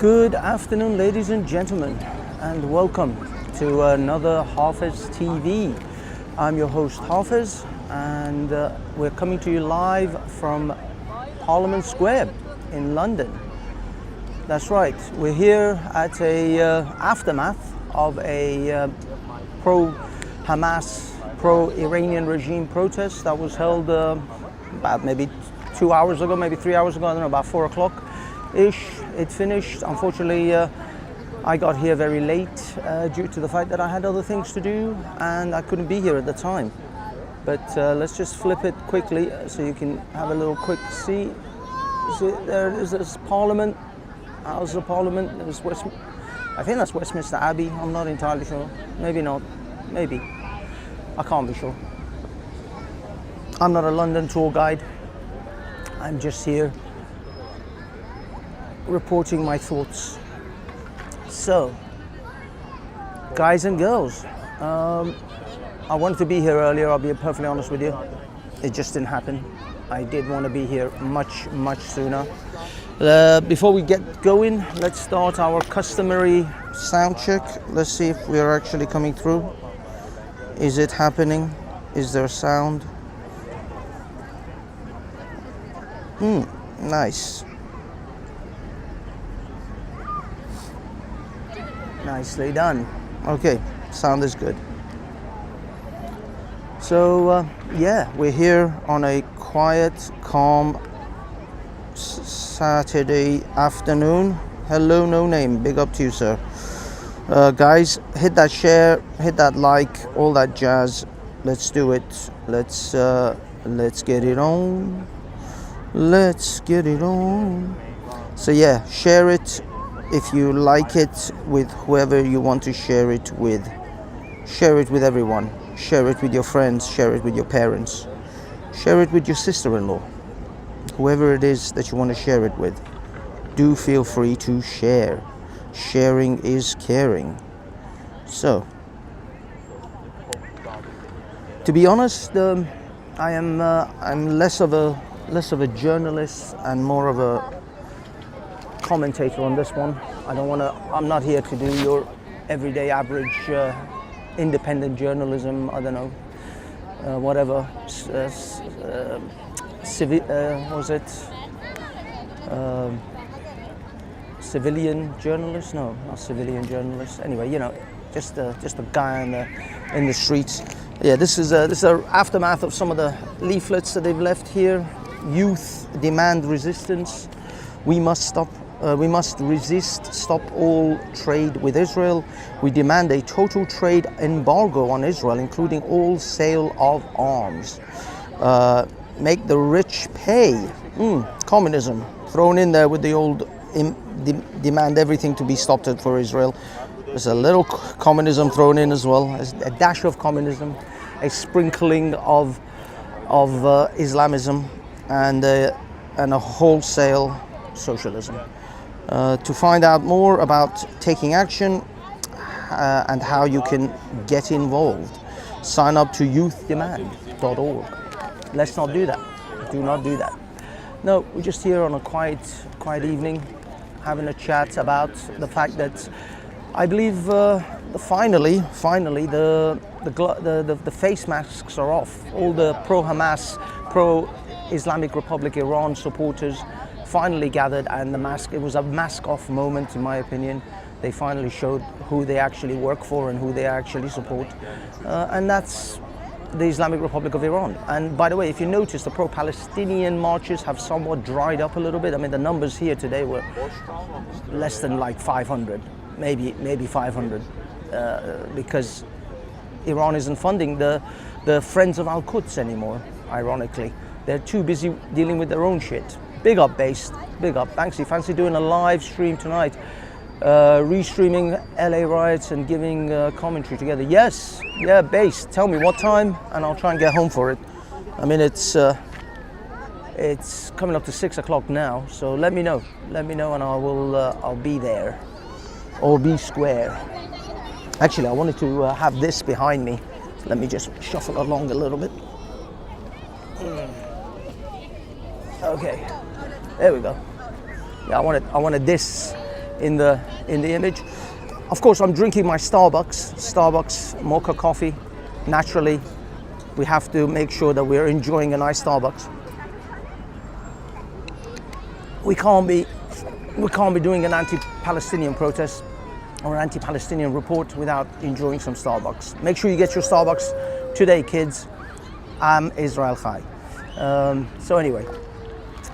Good afternoon, ladies and gentlemen, and welcome to another Hafez TV. I'm your host Hafez, and we're coming to you live from Parliament Square in London. That's right, we're here at a aftermath of a pro-Hamas, pro-Iranian regime protest that was held about maybe 2 hours ago, maybe 3 hours ago, I don't know, about 4 o'clock-ish. It finished. Unfortunately, I got here very late due to the fact that I had other things to do and I couldn't be here at the time. But let's just flip it quickly so you can have a little quick see. See, there it is, there's Parliament, House of Parliament, there's I think that's Westminster Abbey, I'm not entirely sure. Maybe not, maybe. I can't be sure. I'm not a London tour guide. I'm just here reporting my thoughts. So, guys and girls, I wanted to be here earlier, I'll be perfectly honest with you. It just didn't happen. I did want to be here much sooner. Before we get going, let's start our customary sound check. Let's see if we are actually coming through. Is it happening? Is there sound? Nice. Nicely done. Okay, sound is good. So yeah, we're here on a quiet, calm Saturday afternoon. Hello, No Name. Big up to you, sir. Guys, hit that share, hit that like, all that jazz. Let's do it. Let's get it on. Let's get it on. So yeah, share it. If you like it with whoever you want to share it with. Share it with everyone. Share it with your friends. Share it with your parents. Share it with your sister-in-law. Whoever it is that you want to share it with. Do feel free to share. Sharing is caring. So, to be honest, I'm less of a journalist and more of a commentator on this one. I'm not here to do your everyday average independent journalism, I don't know, whatever, civilian journalist? No, not civilian journalist. Anyway, you know, just a guy in the streets. Yeah, this is a aftermath of some of the leaflets that they've left here. Youth demand resistance. We must resist, stop all trade with Israel. We demand a total trade embargo on Israel, including all sale of arms. Make the rich pay. Communism thrown in there with the old demand everything to be stopped for Israel. There's a little communism thrown in as well, a dash of communism, a sprinkling of Islamism, and a wholesale socialism. To find out more about taking action and how you can get involved, sign up to youthdemand.org. Let's not do that. Do not do that. No, we're just here on a quiet evening, having a chat about the fact that I believe finally the face masks are off. All the pro-Hamas, pro-Islamic Republic Iran supporters finally gathered, and it was a mask-off moment, in my opinion. They finally showed who they actually work for and who they actually support, and that's the Islamic Republic of Iran. And by the way, if you notice, the pro-Palestinian marches have somewhat dried up a little bit. I mean, the numbers here today were less than like 500, maybe 500, because Iran isn't funding the Friends of Al-Quds anymore, ironically. They're too busy dealing with their own shit. Big up, Based. Big up. Fancy doing a live stream tonight, restreaming LA riots and giving commentary together. Yes, yeah, Based. Tell me what time, and I'll try and get home for it. I mean, it's coming up to 6 o'clock now, so let me know, and I'll be there, or be square. Actually, I wanted to have this behind me. Let me just shuffle along a little bit. Okay, there we go. Yeah, I wanted this in the image. Of course, I'm drinking my Starbucks mocha coffee. Naturally, we have to make sure that we're enjoying a nice Starbucks. We can't be doing an anti-Palestinian protest or anti-Palestinian report without enjoying some Starbucks. Make sure you get your Starbucks today, kids. I'm Israel Chai. So anyway,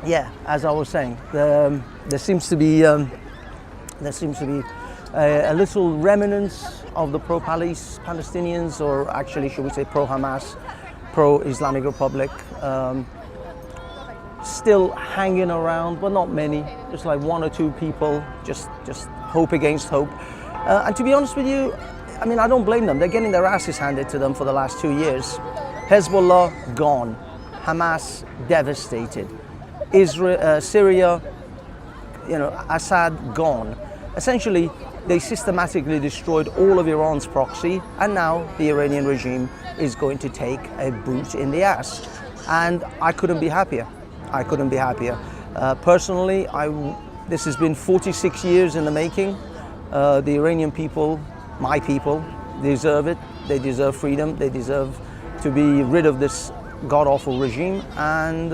yeah, as I was saying, there seems to be a little remnants of the pro-Palestinians, or actually, should we say, pro-Hamas, pro-Islamic Republic, still hanging around, but not many. Just like one or two people, just hope against hope. And to be honest with you, I mean, I don't blame them. They're getting their asses handed to them for the last 2 years. Hezbollah gone, Hamas devastated, Syria, Assad gone. Essentially, they systematically destroyed all of Iran's proxy, and now the Iranian regime is going to take a boot in the ass. And I couldn't be happier. I couldn't be happier. Personally, this has been 46 years in the making. The Iranian people, my people, deserve it. They deserve freedom. They deserve to be rid of this god-awful regime. And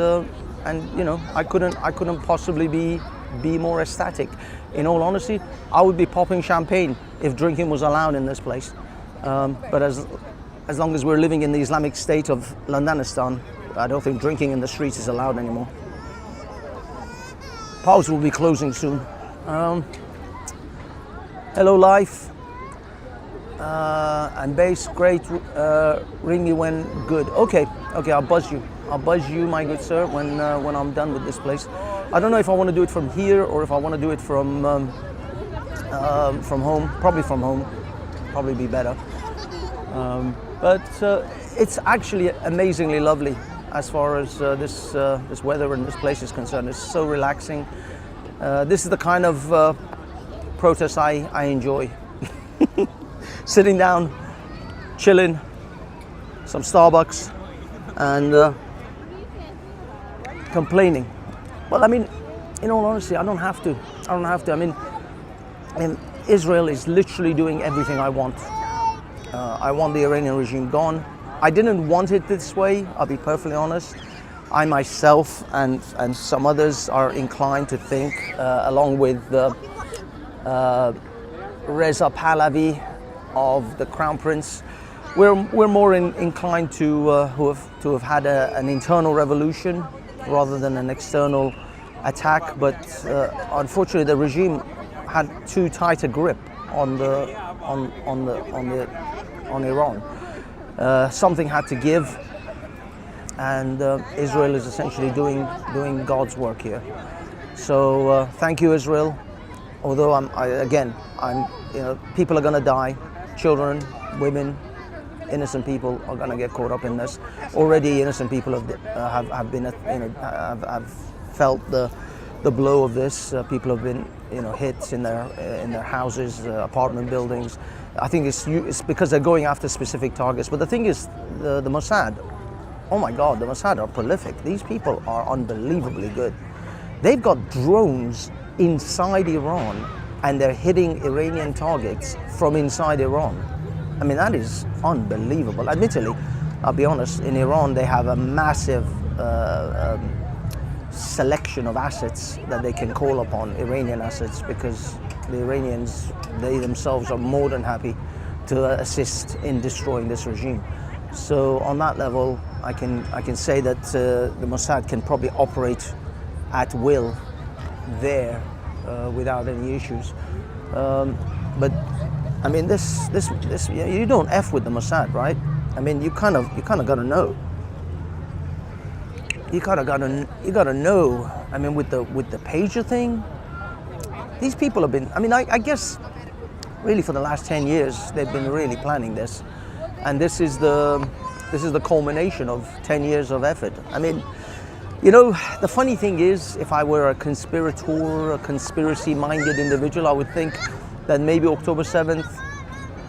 I couldn't possibly be more ecstatic. In all honesty, I would be popping champagne if drinking was allowed in this place. But as long as we're living in the Islamic State of Londonistan, I don't think drinking in the streets is allowed anymore. Pubs will be closing soon. Hello, life. And bass, great. Ring me when good. Okay, I'll buzz you. I'll buzz you, my good sir, when I'm done with this place. I don't know if I want to do it from here or if I want to do it from home. Probably from home. Probably be better. But it's actually amazingly lovely as far as this weather and this place is concerned. It's so relaxing. This is the kind of protest I enjoy. Sitting down, chilling, some Starbucks, and complaining. Well, I mean, in all honesty, I don't have to. I mean, Israel is literally doing everything I want. I want the Iranian regime gone. I didn't want it this way, I'll be perfectly honest. I myself and some others are inclined to think, along with Reza Pahlavi of the Crown Prince, we're more inclined to have had an internal revolution rather than an external attack. But unfortunately, the regime had too tight a grip on Iran. Something had to give, and Israel is essentially doing God's work here. So thank you, Israel. Although people are going to die, children, women, innocent people are going to get caught up in this. Already, innocent people have felt the blow of this. People have been hit in their houses, apartment buildings. I think it's because they're going after specific targets. But the thing is, the Mossad, oh my God, the Mossad are prolific. These people are unbelievably good. They've got drones inside Iran, and they're hitting Iranian targets from inside Iran. I mean, that is unbelievable. Admittedly, I'll be honest, in Iran they have a massive selection of assets that they can call upon, Iranian assets, because the Iranians, they themselves are more than happy to assist in destroying this regime. So on that level, I can say that the Mossad can probably operate at will there without any issues. But I mean, this you don't F with the Mossad, right? I mean, you kind of gotta know. You gotta know. I mean, with the pager thing, these people have been. I mean, I guess really for the last 10 years they've been really planning this, and this is the culmination of 10 years of effort. I mean, the funny thing is, if I were a conspirator, a conspiracy-minded individual, I would think that maybe October 7th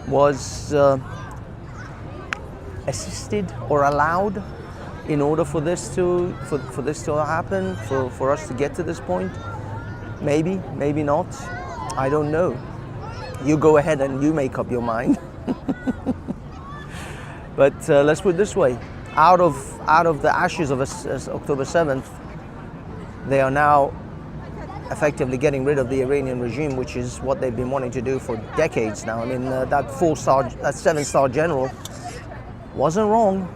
was assisted or allowed in order for this to happen, for us to get to this point. Maybe not. I don't know. You go ahead and you make up your mind. But let's put it this way: out of the ashes of October 7th, they are now effectively getting rid of the Iranian regime, which is what they've been wanting to do for decades now. I mean, that 7-star general wasn't wrong.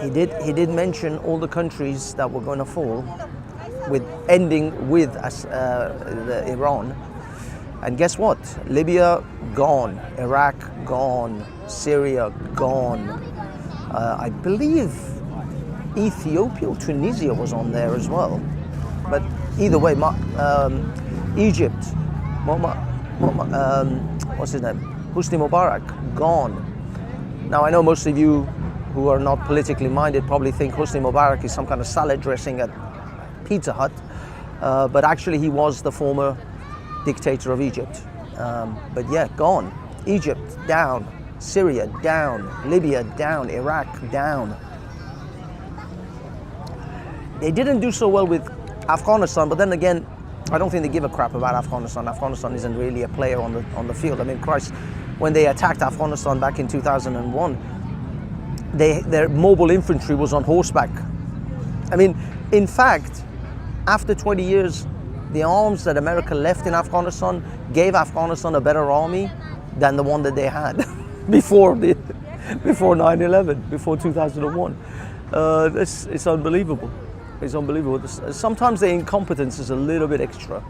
He did mention all the countries that were going to fall, with ending with Iran. And guess what? Libya gone, Iraq gone, Syria gone. I believe Ethiopia or Tunisia was on there as well. But either way, Egypt, what's his name? Hosni Mubarak, gone. Now I know most of you who are not politically minded probably think Hosni Mubarak is some kind of salad dressing at Pizza Hut, but actually he was the former dictator of Egypt. But yeah, gone. Egypt down, Syria down, Libya down, Iraq down. They didn't do so well with Afghanistan, but then again, I don't think they give a crap about Afghanistan. Afghanistan isn't really a player on the field. I mean, Christ, when they attacked Afghanistan back in 2001, their mobile infantry was on horseback. I mean, in fact, after 20 years, the arms that America left in Afghanistan gave Afghanistan a better army than the one that they had before 9/11, before 2001. It's unbelievable. It's unbelievable. Sometimes the incompetence is a little bit extra.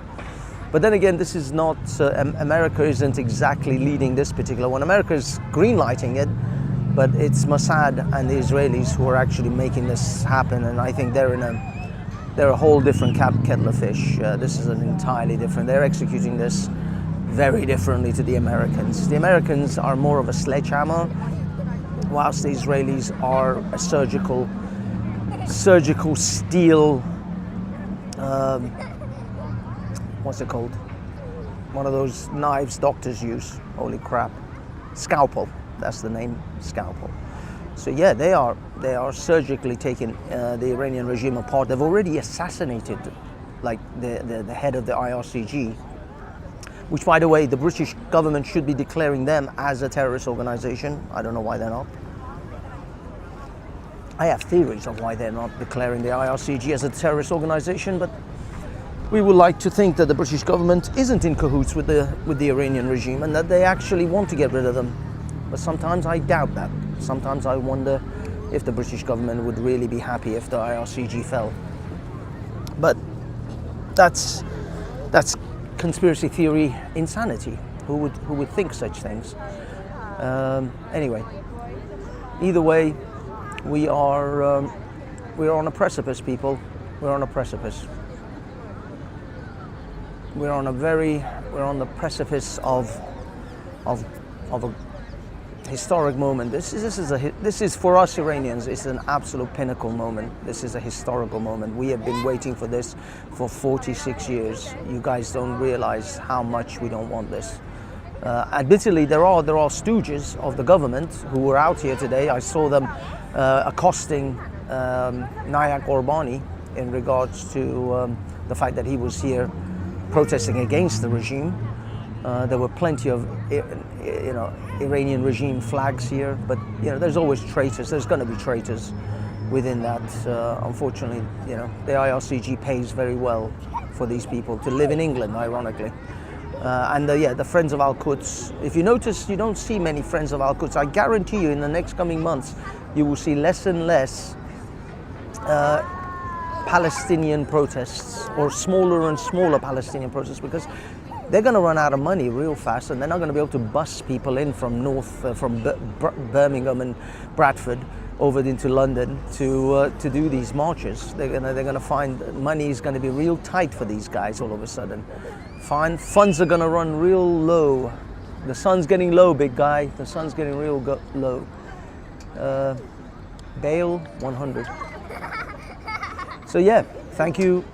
But then again, this is not, America isn't exactly leading this particular one. America is green-lighting it, but it's Mossad and the Israelis who are actually making this happen. And I think they're a whole different kettle of fish. This is an entirely different, they're executing this very differently to the Americans. The Americans are more of a sledgehammer, whilst the Israelis are a surgical steel, what's it called? One of those knives doctors use. Holy crap. Scalpel, that's the name, scalpel. So yeah, they are surgically taking the Iranian regime apart. They've already assassinated like the head of the IRCG, which, by the way, the British government should be declaring them as a terrorist organization. I don't know why they're not. I have theories of why they're not declaring the IRCG as a terrorist organization, but we would like to think that the British government isn't in cahoots with the Iranian regime and that they actually want to get rid of them. But sometimes I doubt that. Sometimes I wonder if the British government would really be happy if the IRCG fell. But that's conspiracy theory insanity. Who would think such things? Anyway, either way, we are on a precipice, people. We're on a precipice. We're on the precipice of a historic moment. This is for us Iranians. It's an absolute pinnacle moment. This is a historical moment. We have been waiting for this for 46 years. You guys don't realize how much we don't want this. Admittedly, there are stooges of the government who were out here today. I saw them accosting Nayak Orbani in regards to the fact that he was here protesting against the regime. There were plenty of Iranian regime flags here, but there's always traitors. There's going to be traitors within that. Unfortunately, the IRCG pays very well for these people to live in England, ironically. And the Friends of Al-Quds. If you notice, you don't see many Friends of Al-Quds. I guarantee you in the next coming months, you will see less and less Palestinian protests, or smaller and smaller Palestinian protests, because they're going to run out of money real fast, and they're not going to be able to bus people in from Birmingham and Bradford over into London to do these marches. They're going to find money is going to be real tight for these guys all of a sudden. Funds are going to run real low. The sun's getting low, big guy. The sun's getting real low. Bail 100. So yeah, thank you,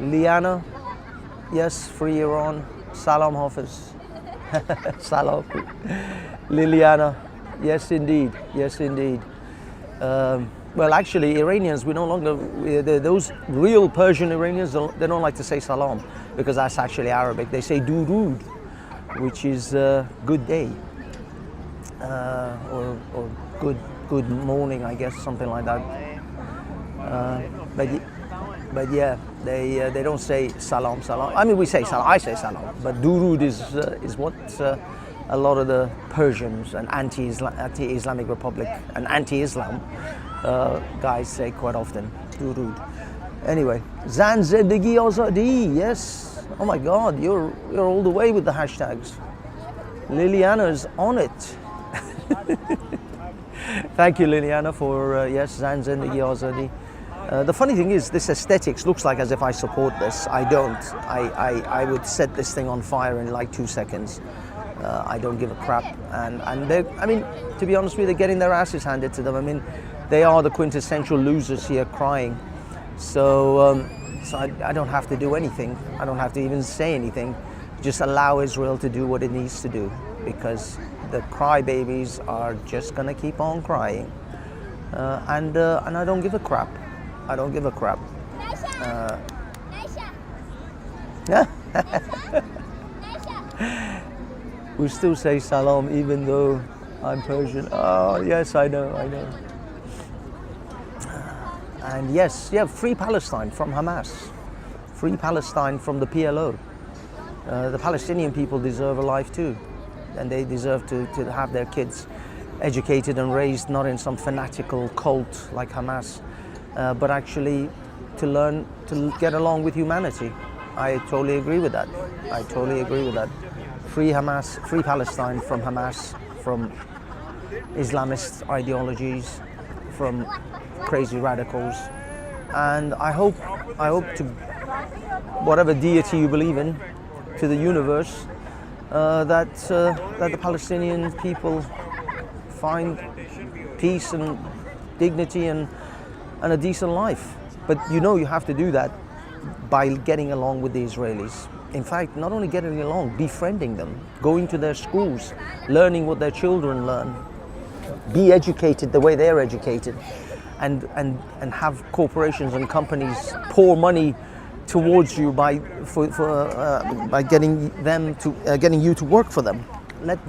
Liana. Yes, free Iran. Salam Hafiz. Salam. Liliana. Yes, indeed. Yes, indeed. Well, actually, Iranians, we no longer, those real Persian Iranians, they don't like to say salam because that's actually Arabic. They say durud, which is good day or good morning, I guess, something like that. But yeah, they don't say salam. I mean, we say salam. I say salam, but durud is what a lot of the Persians and anti-Islamic Republic and anti-Islam guys say quite often. Durud. Anyway, Zan Zendegi Azadi. Yes. Oh my God, you're all the way with the hashtags. Liliana's on it. Thank you, Liliana, for yes, Zan Zendegi Azadi. The funny thing is, this aesthetics looks like as if I support this. I don't. I would set this thing on fire in like 2 seconds. I don't give a crap. And they, I mean, to be honest with you, they're getting their asses handed to them. I mean, they are the quintessential losers here crying. So, I don't have to do anything. I don't have to even say anything. Just allow Israel to do what it needs to do, because the crybabies are just gonna keep on crying. And I don't give a crap. I don't give a crap. We still say salam even though I'm Persian. Oh yes, I know. And yes, yeah, free Palestine from Hamas. Free Palestine from the PLO. The Palestinian people deserve a life too. And they deserve to have their kids educated and raised not in some fanatical cult like Hamas, but actually to learn to get along with humanity. I totally agree with that. I totally agree with that. Free Hamas, free Palestine from Hamas, from Islamist ideologies, from crazy radicals. And I hope to whatever deity you believe in, to the universe, that the Palestinian people find peace and dignity and a decent life. But you know you have to do that by getting along with the Israelis. In fact, not only getting along, befriending them, going to their schools, learning what their children learn, be educated the way they're educated, and have corporations and companies pour money towards you by getting them to getting you to work for them. Let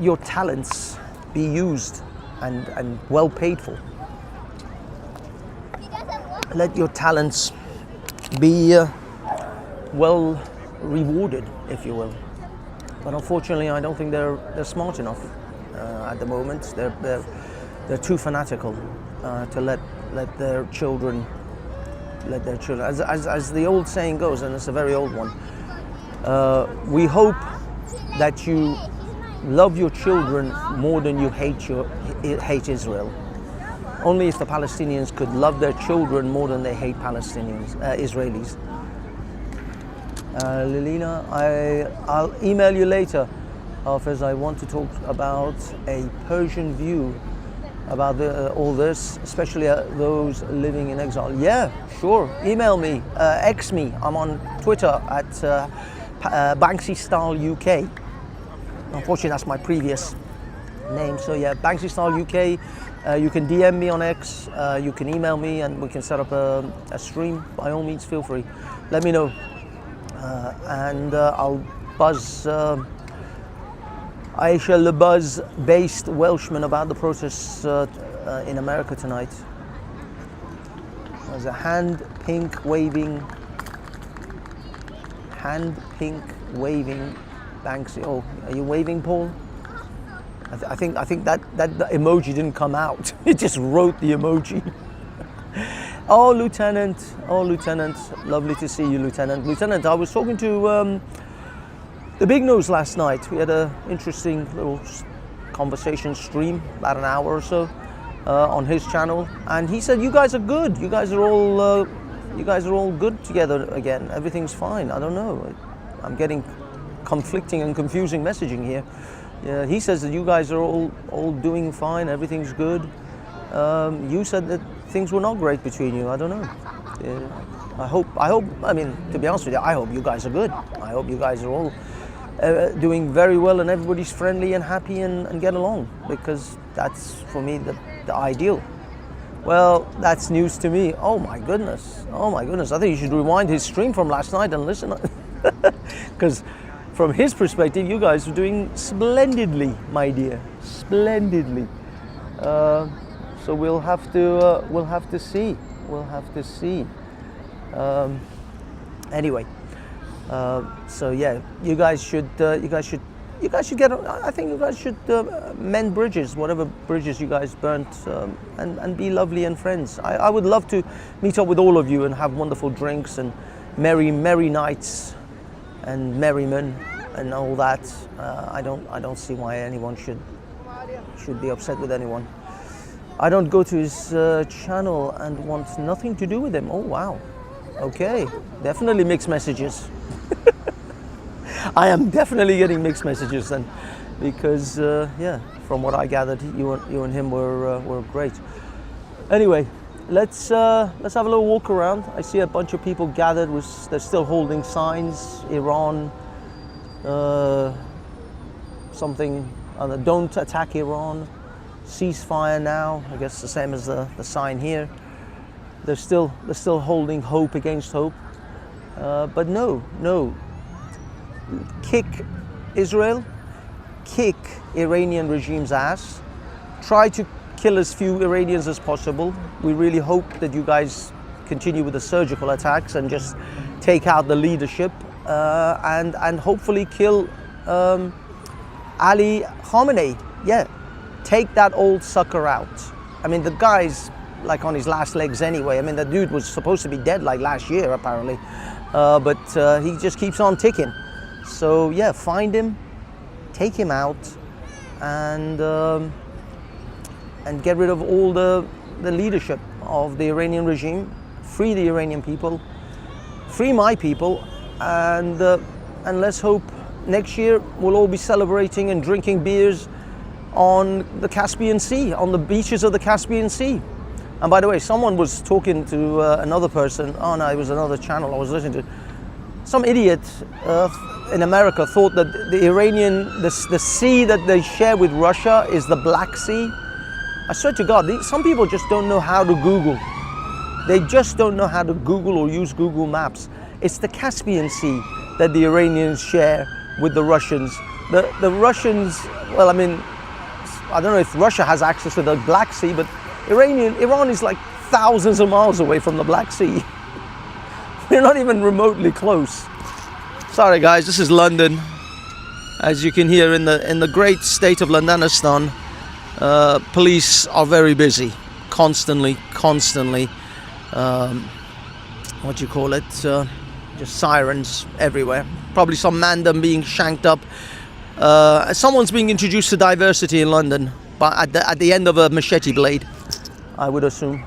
your talents be used and well paid for. Let your talents be well rewarded, if you will. But unfortunately, I don't think they're smart enough at the moment. They're too fanatical to let their children. As the old saying goes, and it's a very old one. We hope that you love your children more than you hate Israel. Only if the Palestinians could love their children more than they hate Israelis. Lilina, I'll email you later, Hafez. I want to talk about a Persian view about all this, especially those living in exile. Yeah, sure. Email me, X me. I'm on Twitter at Banksy Style UK. Unfortunately, that's my previous name. So yeah, Banksy Style UK. You can DM me on X. You can email me, and we can set up a stream. By all means, feel free. Let me know, and I'll buzz Aisha Lebuzz-based Welshman about the protests in America tonight. There's a hand pink waving Banksy. Oh, are you waving, Paul? I think that emoji didn't come out. It just wrote the emoji. Oh, Lieutenant. Lovely to see you, Lieutenant. Lieutenant, I was talking to the Big Nose last night. We had an interesting little conversation stream, about an hour or so, on his channel, and he said you guys are good. You guys are all good together again. Everything's fine. I don't know. I'm getting conflicting and confusing messaging here. Yeah, he says that you guys are all doing fine. Everything's good. You said that things were not great between you. I don't know. Yeah, I hope. I mean, to be honest with you, I hope you guys are good. I hope you guys are all doing very well and everybody's friendly and happy and get along, because that's, for me, the the ideal. Well, that's news to me. Oh my goodness. Oh my goodness. I think you should rewind his stream from last night and listen. Because from his perspective, you guys are doing splendidly, my dear. Splendidly. So we'll have to see. We'll have to see. Anyway, so yeah, you guys should get. I think you guys should mend bridges, whatever bridges you guys burnt, and be lovely and friends. I would love to meet up with all of you and have wonderful drinks and merry nights and merrymen and all that. I don't see why anyone should be upset with anyone. I don't go to his channel and want nothing to do with him. Oh wow, okay, definitely mixed messages. I am definitely getting mixed messages then, because yeah, from what I gathered, you and him were great. Anyway, let's have a little walk around. I see a bunch of people gathered. They're still holding signs. Iran, something. Don't attack Iran. Ceasefire now. I guess the same as the sign here. They're still holding hope against hope. But no. Kick Israel, kick Iranian regime's ass, try to kill as few Iranians as possible. We really hope that you guys continue with the surgical attacks and just take out the leadership and hopefully kill Ali Khamenei. Yeah, take that old sucker out. I mean, the guy's like on his last legs anyway. I mean, the dude was supposed to be dead like last year apparently, but he just keeps on ticking. So yeah, find him, take him out, and get rid of all the leadership of the Iranian regime. Free the Iranian people, free my people, and let's hope next year we'll all be celebrating and drinking beers on the Caspian Sea, on the beaches of the Caspian Sea. And by the way, someone was talking to another person. Oh no, it was another channel I was listening to. Some idiot in America thought that the sea that they share with Russia is the Black Sea. I swear to God, some people just don't know how to Google. They just don't know how to Google or use Google Maps. It's the Caspian Sea that the Iranians share with the Russians. The Russians, well, I mean, I don't know if Russia has access to the Black Sea, but Iran is like thousands of miles away from the Black Sea. We're not even remotely close. Sorry guys, this is London. As you can hear in the great state of Londonistan, police are very busy, constantly. What do you call it? Just sirens everywhere. Probably some man being shanked up. Someone's being introduced to diversity in London, but at the end of a machete blade, I would assume.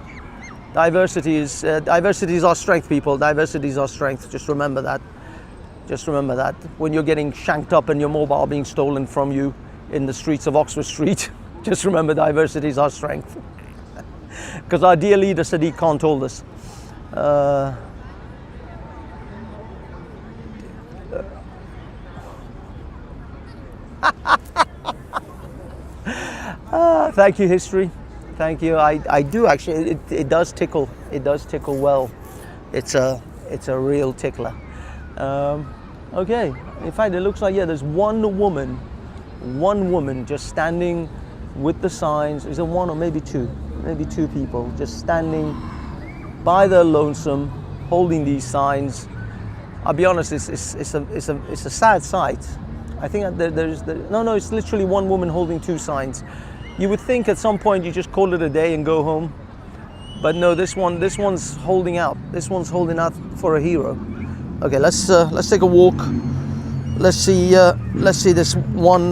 Diversity is our strength, people. Diversity is our strength. Just remember that. Just remember that. When you're getting shanked up and your mobile being stolen from you in the streets of Oxford Street, just remember diversity is our strength. Because our dear leader Sadiq Khan told us. Thank you, history. Thank you. I do actually. It does tickle. It does tickle well. It's a real tickler. Okay. In fact, it looks like there's one woman just standing with the signs. Is it one or maybe two? Maybe two people just standing by their lonesome, holding these signs. I'll be honest. It's a sad sight. I think no. It's literally one woman holding two signs. You would think at some point you just call it a day and go home, but no. This one's holding out. This one's holding out for a hero. Okay, let's take a walk. Let's see this one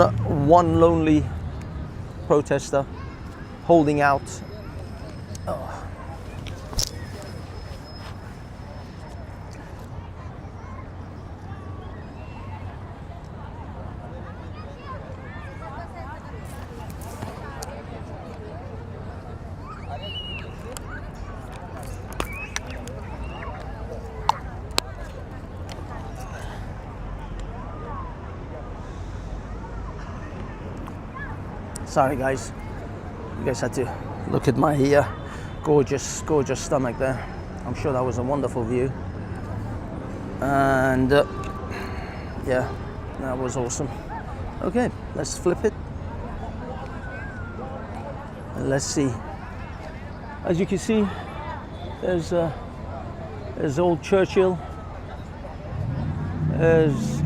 lonely protester holding out. Oh. Sorry guys, you guys had to Look at my gorgeous stomach there. I'm sure that was a wonderful view. And yeah, that was awesome. Okay, let's flip it. And let's see. As you can see, there's old Churchill. There's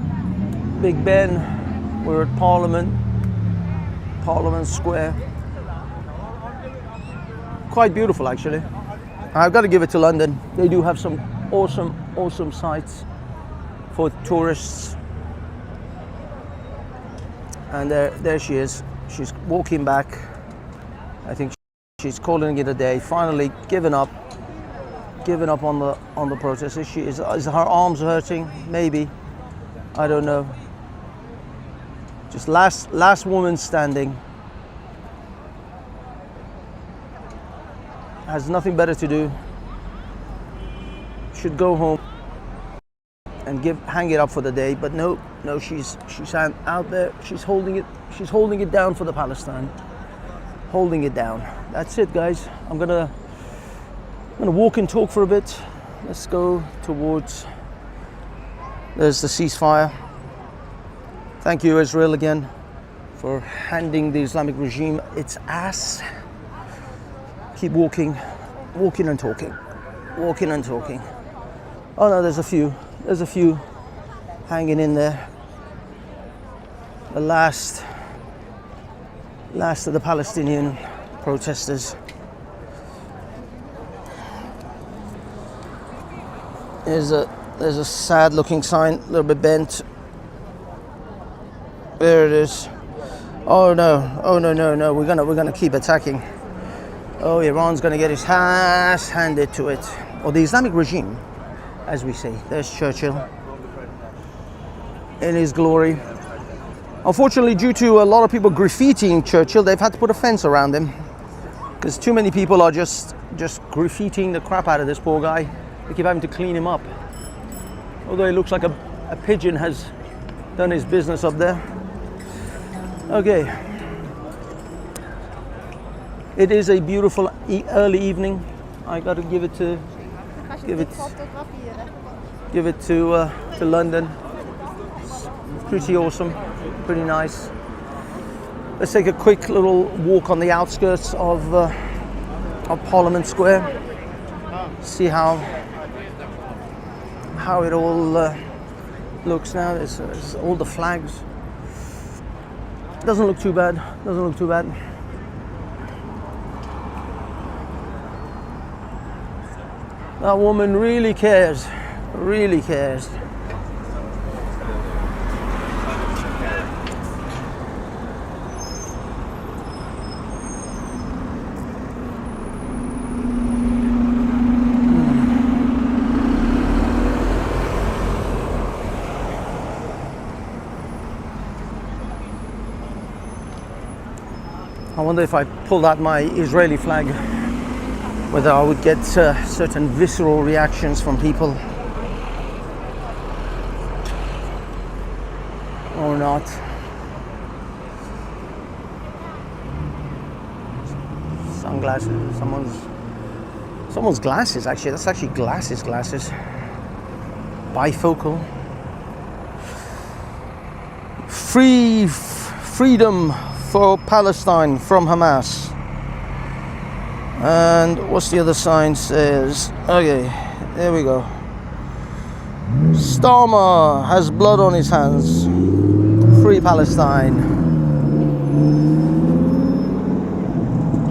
Big Ben. We're at Parliament Square. Quite beautiful, actually. I've got to give it to London. They do have some awesome sights for tourists. And there she is. She's walking back. I think she's calling it a day. Finally given up on the protest. Is her arms hurting? Maybe. I don't know. Just last woman standing. Has nothing better to do. Should go home and hang it up for the day. But no, she's out there. She's holding it down for the Palestine. Holding it down. That's it, guys. I'm gonna walk and talk for a bit. Let's go towards. There's the ceasefire. Thank you, Israel, again, for handing the Islamic regime its ass. Keep walking and talking. Oh no, there's a few hanging in there. The last of the Palestinian protesters. There's a sad looking sign, a little bit bent. There it is. Oh no, we're gonna keep attacking. Oh, Iran's gonna get his ass handed to it. Or the Islamic regime, as we say. There's Churchill in his glory. Unfortunately, due to a lot of people graffitiing Churchill, they've had to put a fence around him. Because too many people are just graffitiing the crap out of this poor guy. They keep having to clean him up. Although it looks like a pigeon has done his business up there. Okay. It is a beautiful early evening. I got to give it to London. It's pretty awesome, pretty nice. Let's take a quick little walk on the outskirts of Parliament Square. See how it all looks now. There's all the flags. Doesn't look too bad. That woman really cares. I wonder if I pulled out my Israeli flag, whether I would get certain visceral reactions from people or not. Sunglasses, someone's glasses, actually. That's actually glasses. Bifocal. Freedom for Palestine from Hamas. And what's the other sign says? Okay, there we go. Starmer has blood on his hands. Free Palestine.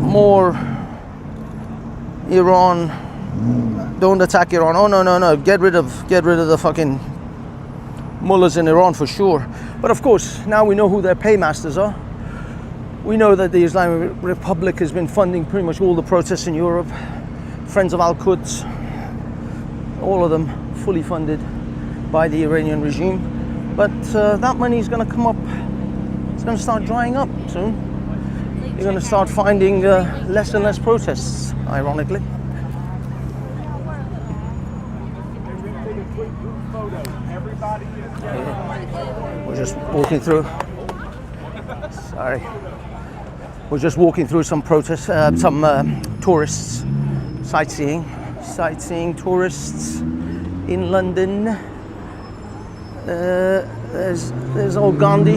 More Iran. Don't attack Iran. Oh no. Get rid of the fucking mullahs in Iran for sure. But of course, now we know who their paymasters are. We know that the Islamic Republic has been funding pretty much all the protests in Europe. Friends of Al-Quds, all of them fully funded by the Iranian regime. But that money is going to come up, it's going to start drying up soon. You're going to start finding less and less protests, ironically. We're just walking through. Sorry. We're just walking through some tourists, sightseeing tourists in London. There's old Gandhi.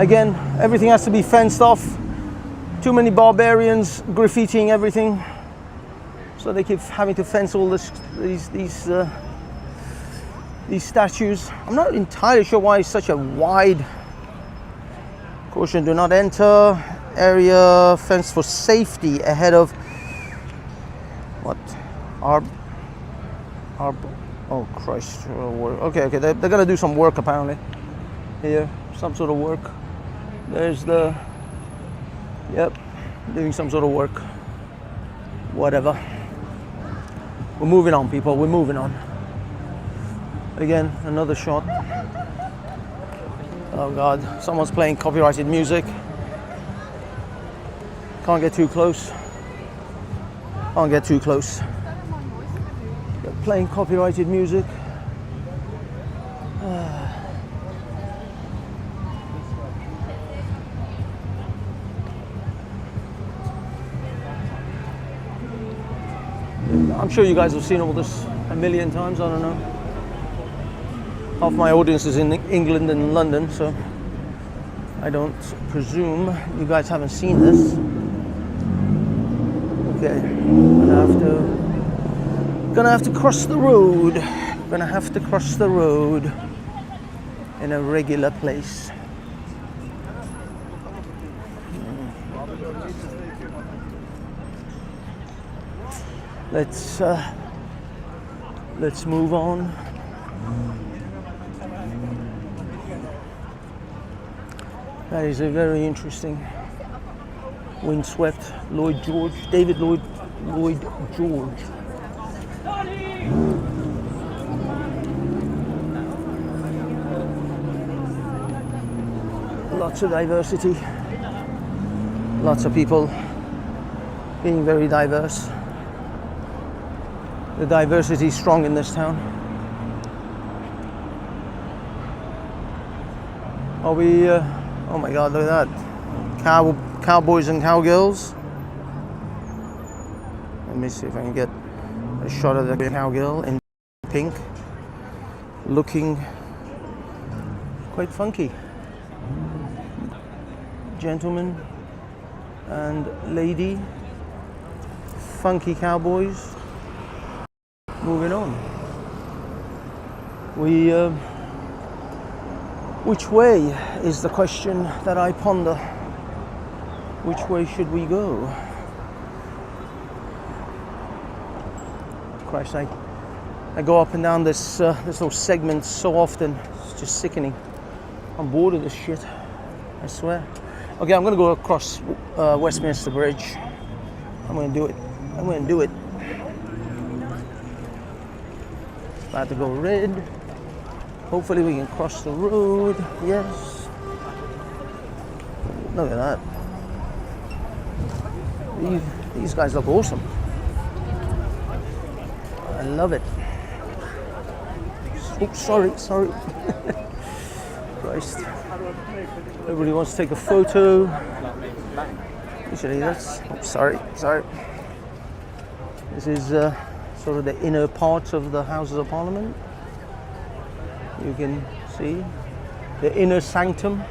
Again, everything has to be fenced off. Too many barbarians graffitiing everything, so they keep having to fence all these statues. I'm not entirely sure why it's such a wide. Caution: do not enter. Area fenced for safety ahead of what? Oh Christ! Okay, they're gonna do some work apparently. Here, some sort of work. There's the. Yep, doing some sort of work. Whatever. We're moving on, people. We're moving on. Again, another shot. Oh God! Someone's playing copyrighted music. Can't get too close. Can't get too close. They're playing copyrighted music. I'm sure you guys have seen all this a million times. I don't know. Half my audience is in England and London, so I don't presume you guys haven't seen this. Okay, gonna have to cross the road. Gonna have to cross the road in a regular place. Let's move on. That is a very interesting windswept David Lloyd George. Lots of diversity, lots of people being very diverse. The diversity is strong in this town. Are we? Oh my God! Look at that! Cowboys and cowgirls. Let me see if I can get a shot of the cowgirl in pink, looking quite funky. Gentleman and lady, funky cowboys. Moving on. Which way is the question that I ponder? Which way should we go? Christ, I go up and down this little segment so often. It's just sickening. I'm bored of this shit. I swear. Okay, I'm gonna go across Westminster Bridge. I'm gonna do it. About to go red. Hopefully we can cross the road. Yes. Look at that. These guys look awesome. I love it. Oh, sorry. Christ. Everybody wants to take a photo. Usually that's. Oh, sorry. This is sort of the inner part of the Houses of Parliament. You can see the inner sanctum,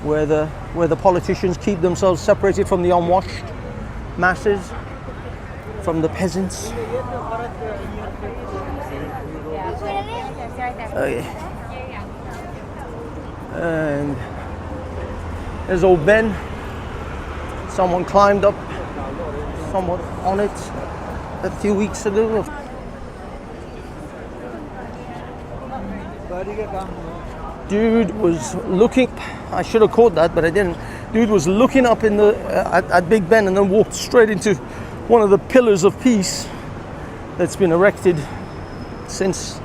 where the politicians keep themselves separated from the unwashed masses, from the peasants. Okay. And there's old Ben. Someone climbed up somewhat on it a few weeks ago. Dude was looking. I should have caught that, but I didn't. Dude was looking up in the at Big Ben and then walked straight into one of the pillars of peace that's been erected since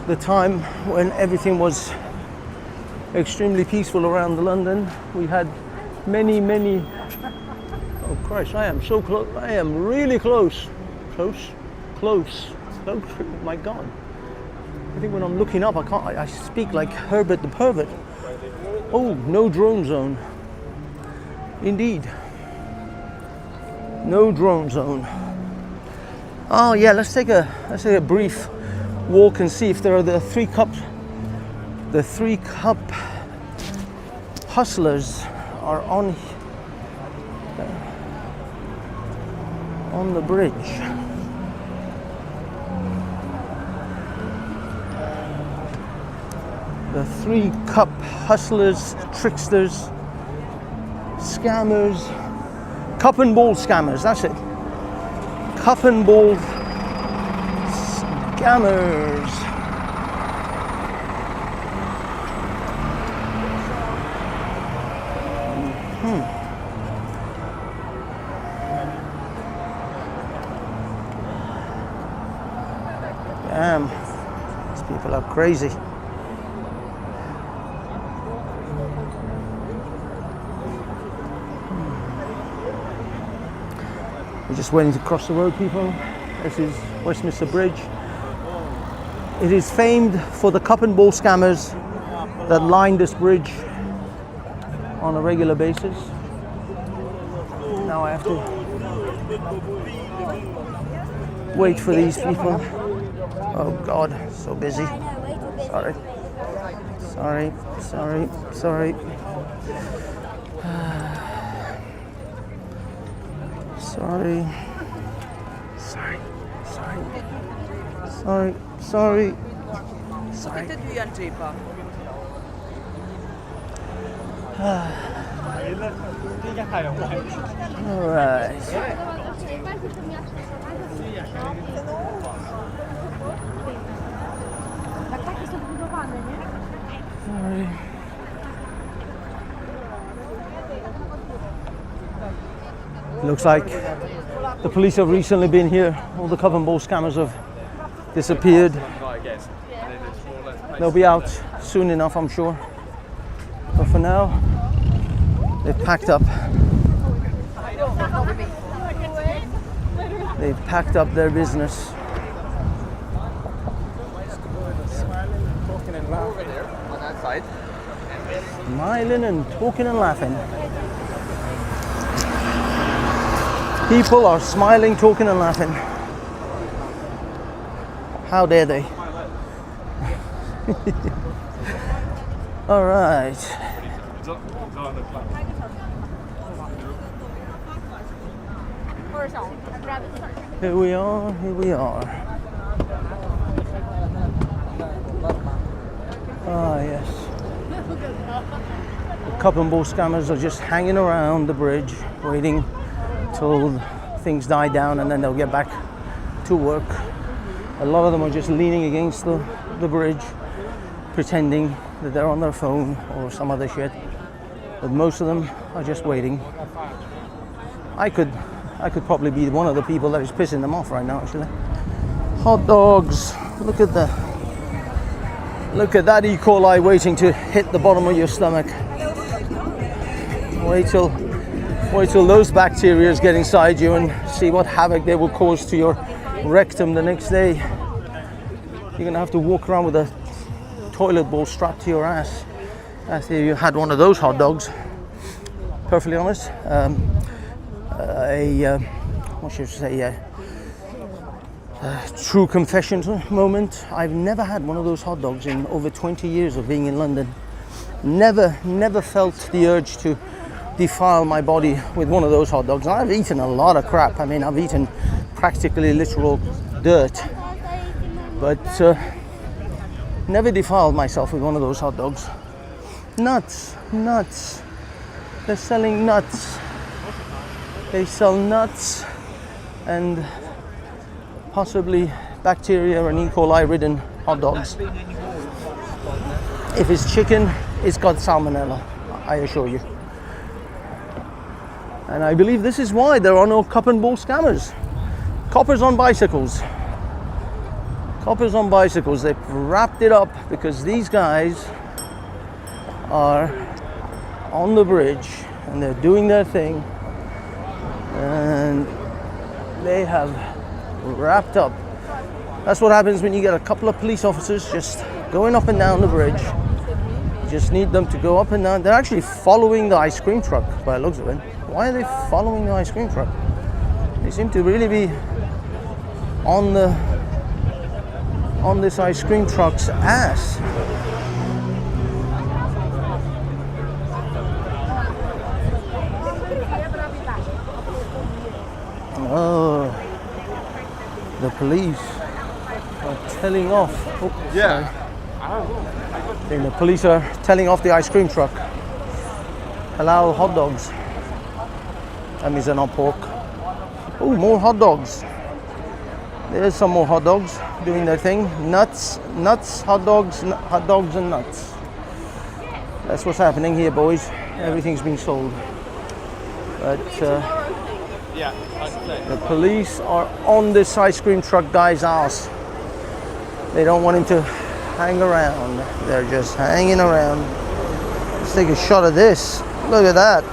the time when everything was extremely peaceful around London. We had many. Oh Christ! I am so close. I am really close. Close. My God. I think when I'm looking up, I speak like Herbert the Pervert. Oh, no drone zone. Indeed. No drone zone. Oh yeah, let's take a brief walk and see if there are the three cup hustlers are on the bridge. The 3 cup hustlers, tricksters, scammers, cup and ball scammers, that's it. Cup and ball scammers. Damn, these people are crazy. We're just waiting to cross the road, people. This is Westminster Bridge. It is famed for the cup and ball scammers that line this bridge on a regular basis. Now I have to wait for these people. Oh God, so busy. Sorry. Sorry. All right. Sorry. Looks like the police have recently been here. All the cup and ball scammers have disappeared. They'll be out soon enough, I'm sure. But for now, they've packed up. They've packed up their business. Smiling and talking and laughing. People are smiling, talking and laughing. How dare they? All right. Here we are. Ah, yes. The cup and ball scammers are just hanging around the bridge, waiting till things die down and then they'll get back to work. A lot of them are just leaning against the bridge, pretending that they're on their phone or some other shit. But most of them are just waiting. I could probably be one of the people that is pissing them off right now, actually. Hot dogs. Look at that E. coli waiting to hit the bottom of your stomach. Wait till those bacteria get inside you and see what havoc they will cause to your rectum the next day. You're gonna have to walk around with a toilet bowl strapped to your ass after you had one of those hot dogs. Perfectly honest, true confession moment. I've never had one of those hot dogs in over 20 years of being in London. Never felt the urge to defile my body with one of those hot dogs. I've eaten a lot of crap. I mean, I've eaten practically literal dirt, but never defiled myself with one of those hot dogs. Nuts. They're selling nuts. They sell nuts and possibly bacteria and E. coli ridden hot dogs. If it's chicken, it's got salmonella, I assure you. And I believe this is why there are no cup and ball scammers. Coppers on bicycles. They've wrapped it up because these guys are on the bridge and they're doing their thing. And they have wrapped up. That's what happens when you get a couple of police officers just going up and down the bridge, just need them to go up and down. They're actually following the ice cream truck by the looks of it. Why are they following the ice cream truck? They seem to really be on this ice cream truck's ass. Oh, the police are telling off. Oh, yeah. I think the police are telling off the ice cream truck. Halal hot dogs. That means they're not pork. Oh, more hot dogs. There's some more hot dogs doing their thing. Nuts, hot dogs and nuts. That's what's happening here, boys. Everything's being sold. But the police are on this ice cream truck guy's ass. They don't want him to hang around. They're just hanging around. Let's take a shot of this. Look at that.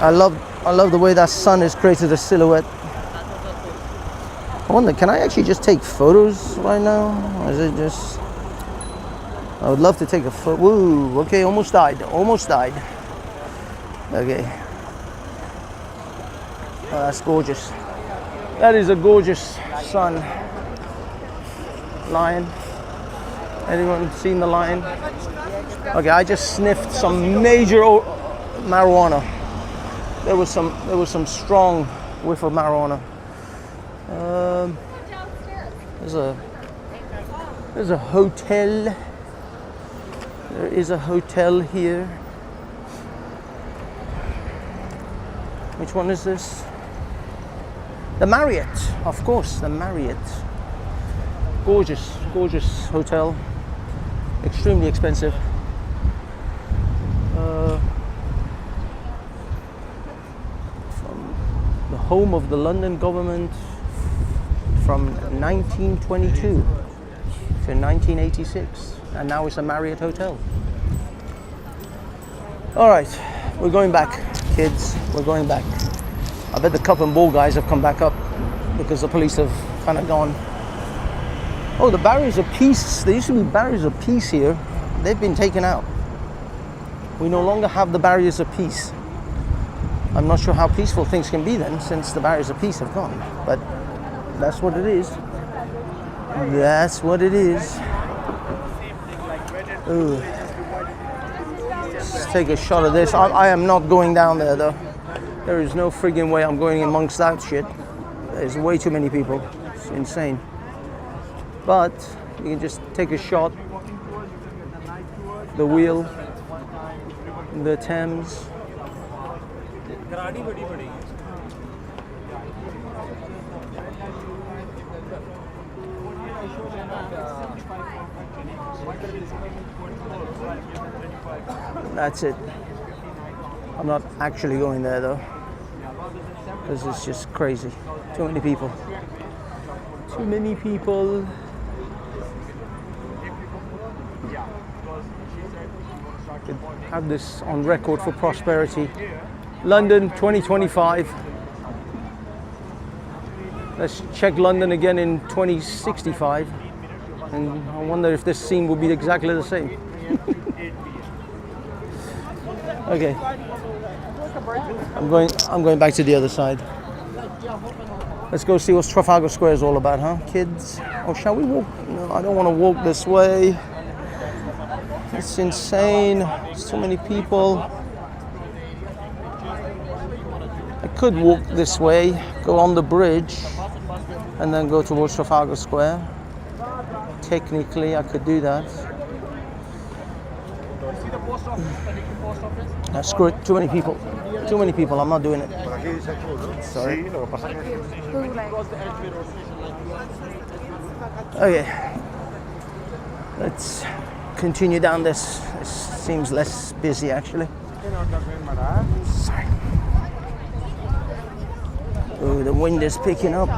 I love the way that sun has created a silhouette. I wonder, can I actually just take photos right now? Or is it just... I would love to take a photo. Woo, okay, almost died. Okay. Oh, that's gorgeous. That is a gorgeous sun. Lion. Anyone seen the lion? Okay, I just sniffed some major marijuana. There was some strong whiff of marijuana. There's a hotel. There is a hotel here. Which one is this? The Marriott, of course, the Marriott. Gorgeous hotel. Extremely expensive. From the home of the London government from 1922 to 1986, and now it's a Marriott hotel. All right, we're going back, kids. We're going back. I bet the cup and ball guys have come back up because the police have kind of gone. Oh, the barriers of peace. There used to be barriers of peace here. They've been taken out. We no longer have the barriers of peace. I'm not sure how peaceful things can be then, since the barriers of peace have gone. But that's what it is. That's what it is. Ooh. Let's take a shot of this. I am not going down there though. There is no friggin' way I'm going amongst that shit. There's way too many people. It's insane. But you can just take a shot. The wheel, the Thames. That's it. I'm not actually going there though, because it's just crazy. Too many people. Too many people. Could have this on record for prosperity. London 2025. Let's check London again in 2065, and I wonder if this scene will be exactly the same. Okay, I'm going back to the other side. Let's go see what Trafalgar Square is all about, huh, kids? Or shall we walk? No, I don't want to walk this way. It's insane. There's too many people. I could walk this way, go on the bridge, and then go towards Trafalgar Square. Technically, I could do that. Screw it. Too many people. Too many people. I'm not doing it. Sorry. Okay. Let's continue down this. This seems less busy actually. Sorry. Oh, the wind is picking up.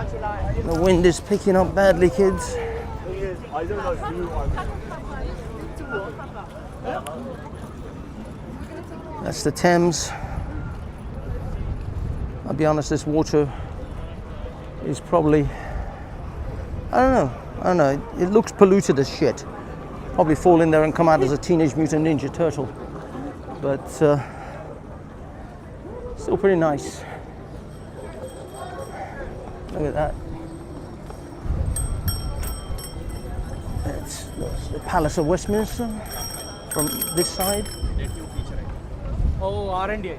The wind is picking up badly, kids. That's the Thames. I'll be honest, this water is probably, I don't know, it looks polluted as shit. Probably fall in there and come out as a Teenage Mutant Ninja Turtle. But still pretty nice. Look at that. That's the Palace of Westminster from this side. Oh, R&D.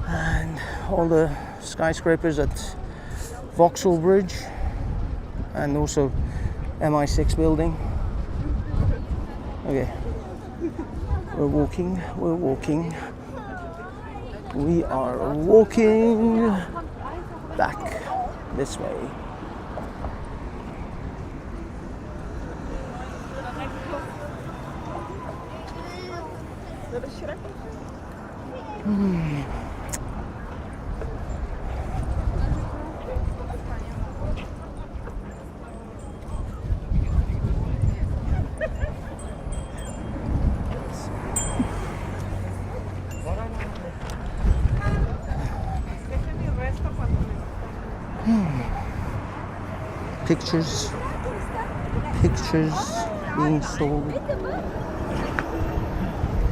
And all the skyscrapers at Vauxhall Bridge and also MI6 building. Okay, we're walking, we are walking back this way. Pictures being sold.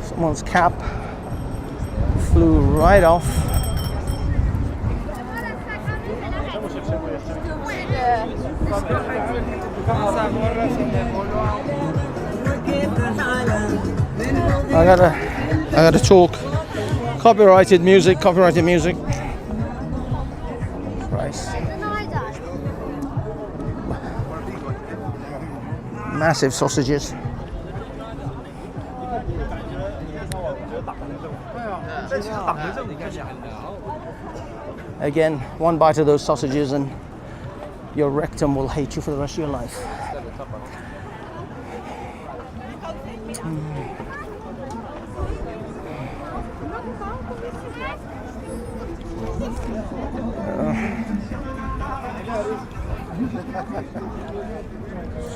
Someone's cap flew right off. I gotta talk. Copyrighted music. Christ. Massive sausages. Again, one bite of those sausages and your rectum will hate you for the rest of your life.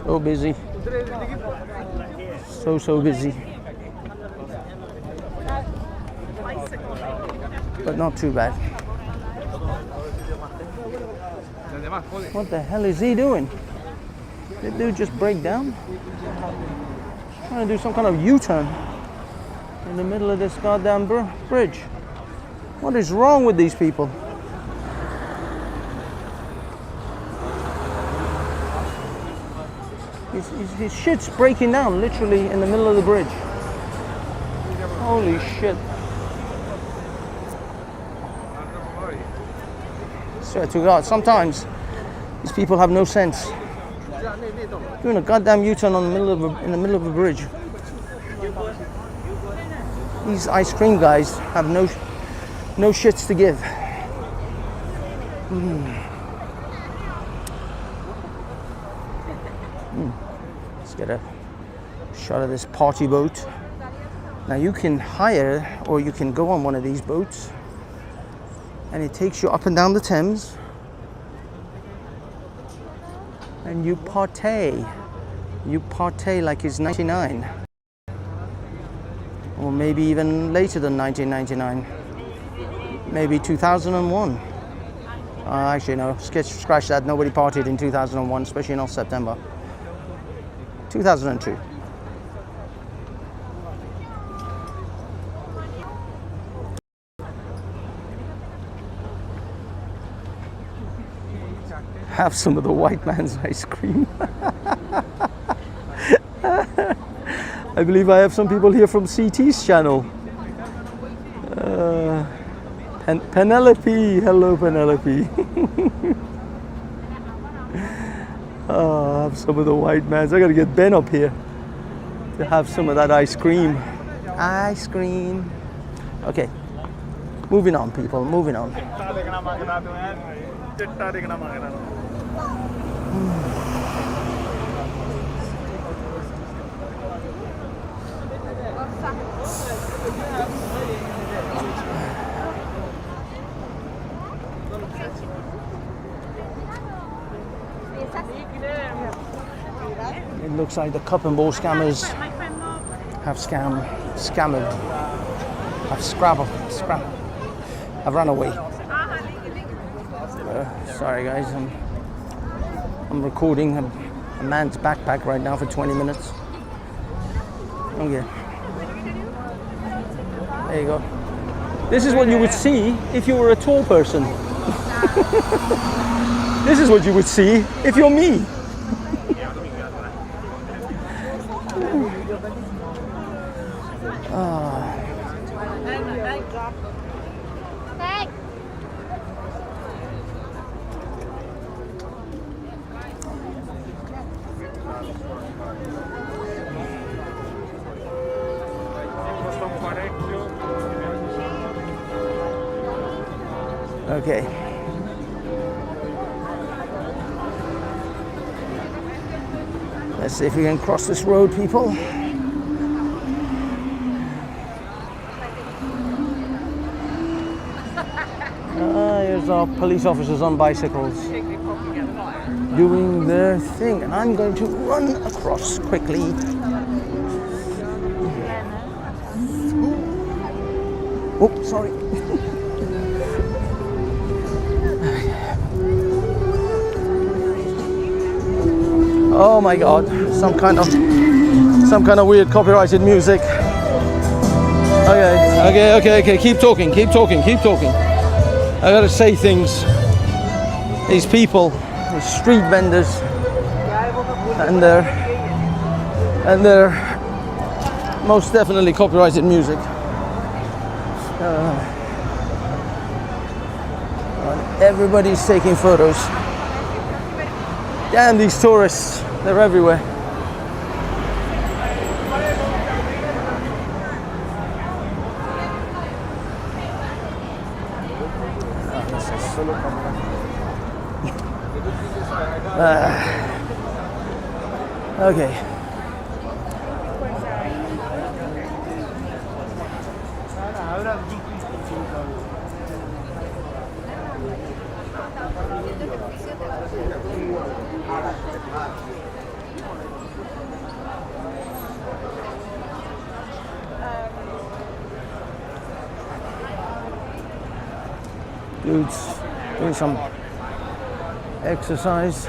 So busy. So busy. But not too bad. What the hell is he doing? Did dude just break down? Trying to do some kind of U-turn in the middle of this goddamn bridge. What is wrong with these people? His shit's breaking down literally in the middle of the bridge. Holy shit. Swear to God, sometimes these people have no sense. Doing a goddamn U-turn in the middle of a bridge. These ice cream guys have no shits to give. Let's get a shot of this party boat. Now you can hire or you can go on one of these boats and it takes you up and down the Thames and you partay like it's 99 or maybe even later than 1999, maybe 2001. Actually no, scratch that, nobody partied in 2001, especially not September. 2002. Have some of the white man's ice cream. I believe I have some people here from CT's channel. Penelope, hello Penelope. Have some of the white man's. I gotta get Ben up here to have some of that ice cream. Ice cream. Okay, moving on, people, moving on. It looks like the cup and ball scammers have I've run away. Sorry guys, I'm recording. a man's backpack right now for 20 minutes. Okay. There you go. This is what you would see if you were a tall person. This is what you would see if you're me. Okay. Let's see if we can cross this road, people. Here's our police officers on bicycles doing their thing, and I'm going to run across quickly. Oh, sorry. Oh my God! Some kind of weird copyrighted music. Okay. Keep talking. I gotta say things. These people, these street vendors, and their most definitely copyrighted music. Everybody's taking photos. Damn, these tourists, they're everywhere. Okay. Dudes doing some exercise.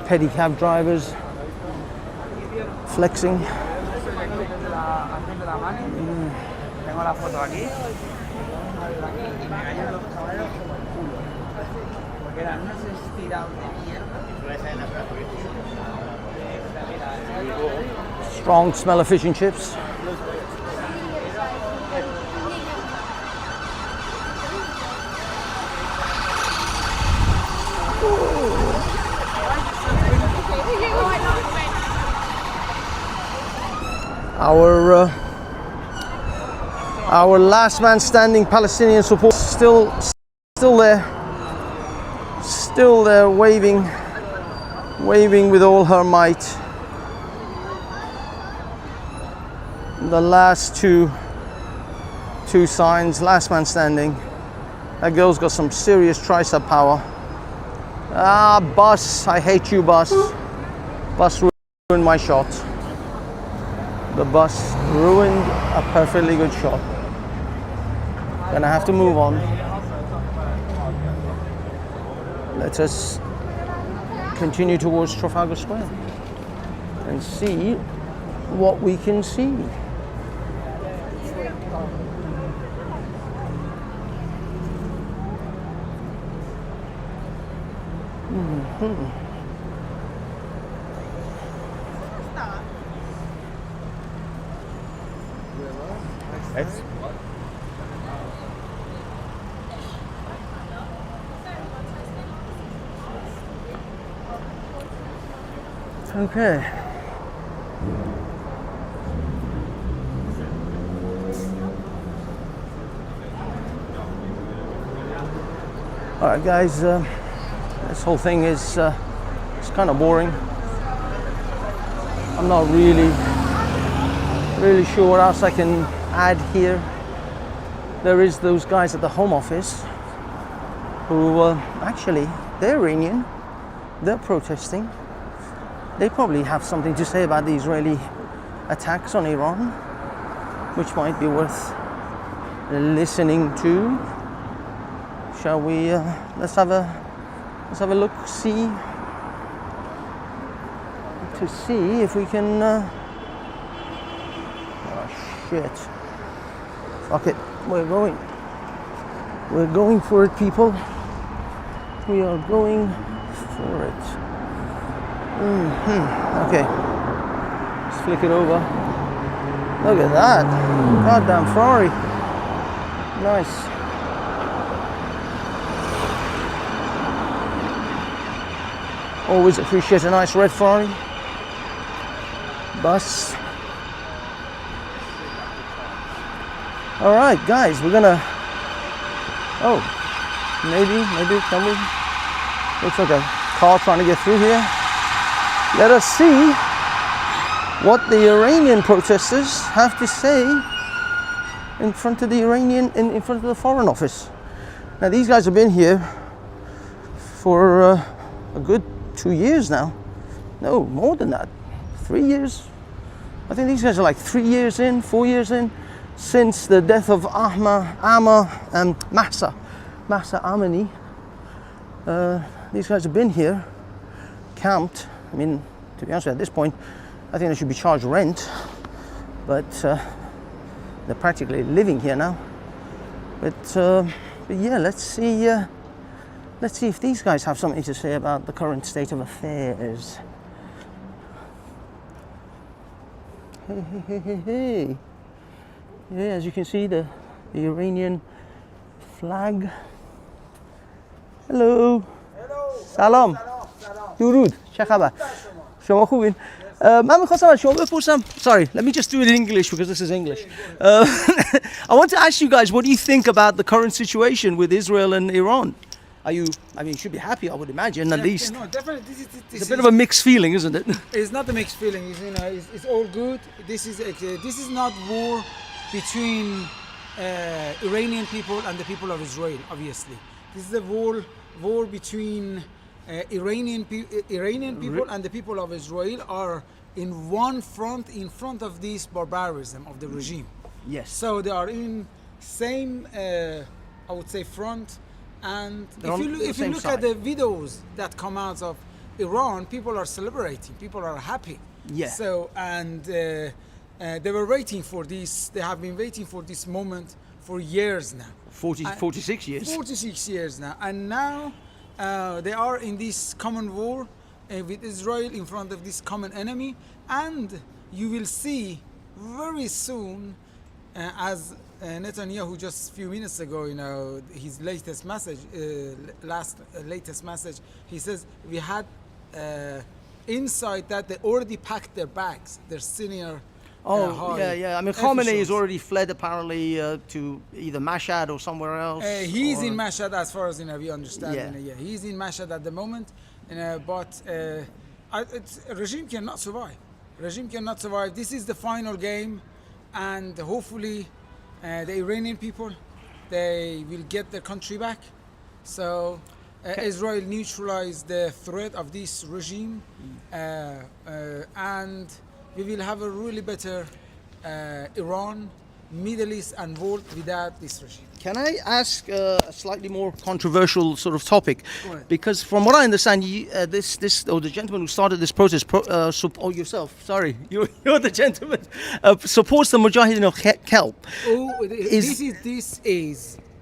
Pedicab drivers flexing. Tengo la foto aquí. Porque eran unos estirados de mierda. Strong smell of fish and chips. Our last man standing Palestinian support still there, waving with all her might. The last two signs, last man standing. That girl's got some serious tricep power. Ah, bus, I hate you, bus. Bus ruined my shot. The bus ruined a perfectly good shot. Gonna have to move on. Let us continue towards Trafalgar Square and see what we can see. Okay. All right, guys. This whole thing is it's kind of boring. I'm not really sure what else I can add here. There is those guys at the Home Office who actually they're Iranian. They're protesting. They probably have something to say about the Israeli attacks on Iran, which might be worth listening to. shall we? Let's have a look. See if we can. Oh shit! Fuck it. We're going. We're going for it, people. We are going for it. Okay. Let's flick it over. Look at that. Goddamn Ferrari. Nice. Always appreciate a nice red Ferrari. Bus. All right, guys, we're gonna. Oh, maybe can we? Looks like a car trying to get through here. Let us see what the Iranian protesters have to say in front of the in front of the Foreign Office. Now, these guys have been here for a good 2 years now. No, more than that. 3 years. I think these guys are like 3 years in, 4 years in, since the death of Mahsa Amini. These guys have been here, camped. I mean, to be honest, at this point, I think they should be charged rent, but they're practically living here now. But yeah, let's see if these guys have something to say about the current state of affairs. Hey. Yeah, as you can see, the Iranian flag. Hello. سلام. درود. چه خبر؟ شما خوبین؟ من می‌خواستم از شما بپرسم. Sorry, let me just do it in English because this is English. I want to ask you guys, what do you think about the current situation with Israel and Iran? I mean, you should be happy, I would imagine, at least. No, definitely. It's a bit of a mixed feeling, isn't it? It's not a mixed feeling. It's all good. This is not war between Iranian people and the people of Israel. Obviously, this is a war between Iranian people and the people of Israel are in one front, in front of this barbarism of the regime. Yes. So they are in same, I would say, front. And if you look at the videos that come out of Iran, people are celebrating. People are happy. Yeah. So they were waiting for this. They have been waiting for this moment for years now. 46 years. 46 years now, and now they are in this common war with Israel in front of this common enemy, and you will see very soon, as Netanyahu just a few minutes ago, his latest message, latest message, he says we had insight that they already packed their bags, their senior. Yeah. I mean, Khamenei has already fled apparently to either Mashhad or somewhere else. He's in Mashhad, as far as we understand. Yeah, he's in Mashhad at the moment, but regime cannot survive. Regime cannot survive. This is the final game, and hopefully, the Iranian people, they will get their country back. So Israel neutralized the threat of this regime, and we will have a really better Iran, Middle East, and world without this regime. Can I ask a slightly more controversial sort of topic? Go ahead. Because from what I understand, the gentleman who started this protest, yourself, sorry, you're the gentleman, supports the Mujahideen of Kelp.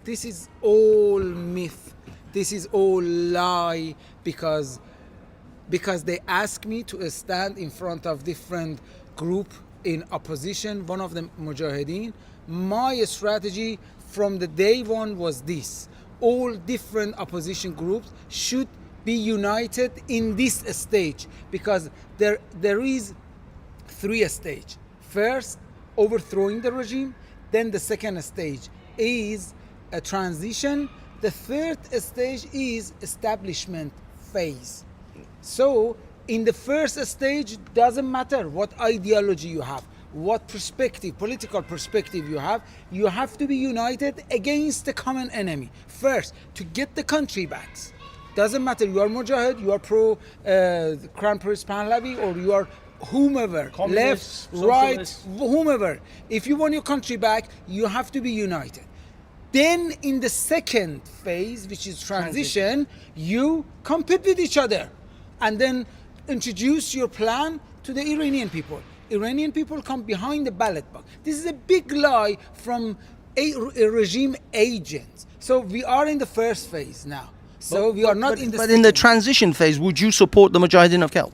This is all myth. This is all lie because they asked me to stand in front of different group in opposition, one of them Mujahideen. My strategy from the day one was this: all different opposition groups should be united in this stage, because there is 3 stages. First, overthrowing the regime, then the second stage is a transition, the third stage is establishment phase. So in the first stage, doesn't matter what ideology you have, what perspective, political perspective you have to be united against the common enemy first to get the country back. Doesn't matter, you are Mujahid, you are pro Crown Prince Pahlavi, or you are whomever, communist, left, right, whomever. If you want your country back, you have to be united. Then in the second phase, which is transition, you compete with each other and then introduce your plan to the Iranian people. Iranian people come behind the ballot box. This is a big lie from a regime agent. So we are in the first phase now. So we are not in the But in the second. transition phase, would you support the Mujahideen of Kelp?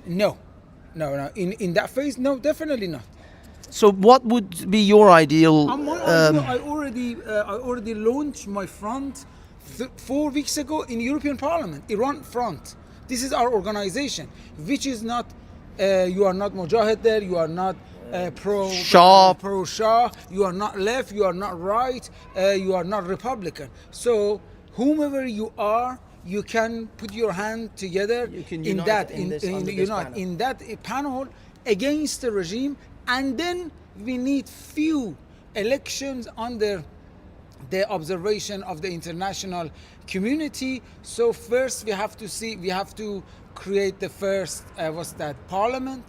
No. In that phase, no, definitely not. So what would be your ideal? I already launched my front 4 weeks ago in European Parliament, Iran Front. This is our organization, which is not. You are not Mujahid there. You are not pro Shah. Pro Shah. You are not left. You are not right. You are not Republican. So whomever you are, you can put your hand together You can in unite that in this- under this unite banner. in that panel against the regime, and then we need few elections under the observation of the international community. So first we have to create the first parliament.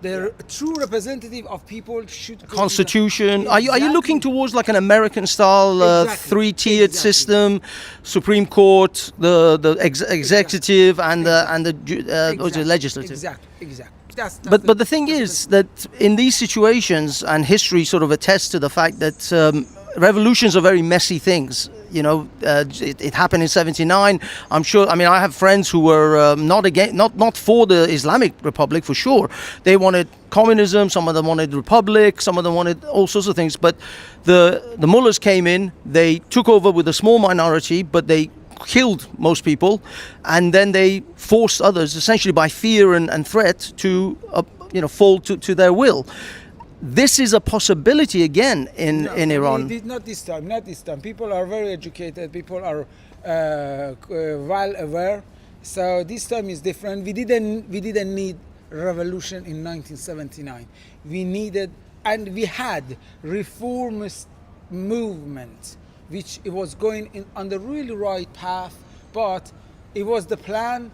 The true representative of people should go to the- Constitution. Are you Exactly. looking towards like an American style Exactly. three-tiered Exactly. system, Supreme Court, the executive, and the legislative? Exactly. That's But the thing is that in these situations, and history sort of attests to the fact that revolutions are very messy things. You know, it happened in '79. I'm sure. I mean, I have friends who were not for the Islamic Republic for sure. They wanted communism. Some of them wanted republic. Some of them wanted all sorts of things. But the mullahs came in. They took over with a small minority, but they killed most people, and then they forced others, essentially by fear and threat, to fall to their will. This is a possibility again in Iran. Not this time. People are very educated. People are well aware. So this time is different. We didn't need revolution in 1979. We needed, and we had reformist movement, which it was going on the really right path, but it was the plan,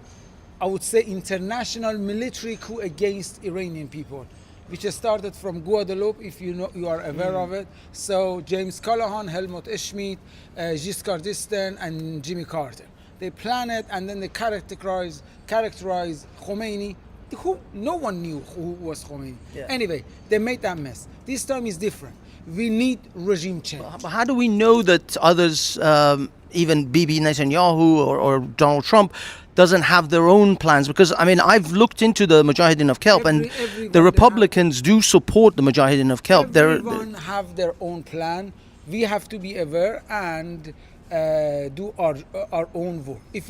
I would say, international military coup against Iranian people, which started from Guadeloupe, if you are aware of it. So James Callaghan, Helmut Schmidt, Giscard d'Estaing, and Jimmy Carter. They planned it, and then they characterized Khomeini, who no one knew who was Khomeini. Yeah. Anyway, they made that mess. This time is different. We need regime change. But how do we know that others, even Bibi Netanyahu or Donald Trump, doesn't have their own plans? Because I mean, I've looked into the Mujahideen of Kelp, and Everyone the Republicans do support the Mujahideen of Kelp. Everyone have their own plan. We have to be aware and do our own work. If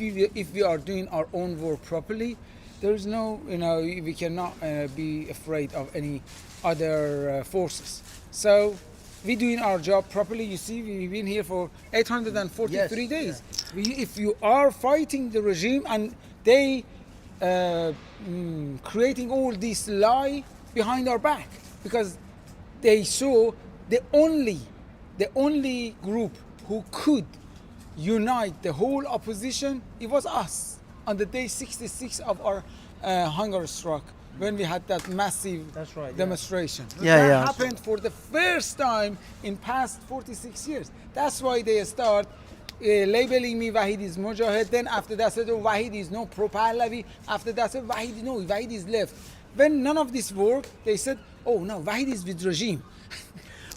we are doing our own work properly, there is no, we cannot be afraid of any other forces. So we're doing our job properly. You see, we've been here for 843 Yes, days. If you are fighting the regime and they creating all this lie behind our back, because they saw the only group who could unite the whole opposition, it was us on the day 66 of our hunger strike, when we had that massive That's right, yeah. demonstration. Yeah, that yeah. happened for the first time in past 46 years. That's why they start labeling me Wahid is Mujahid. Then after that said, oh, Wahid is no pro-Pahlavi. After that said, Wahid is left. When none of this worked, they said, oh no, Wahid is with regime.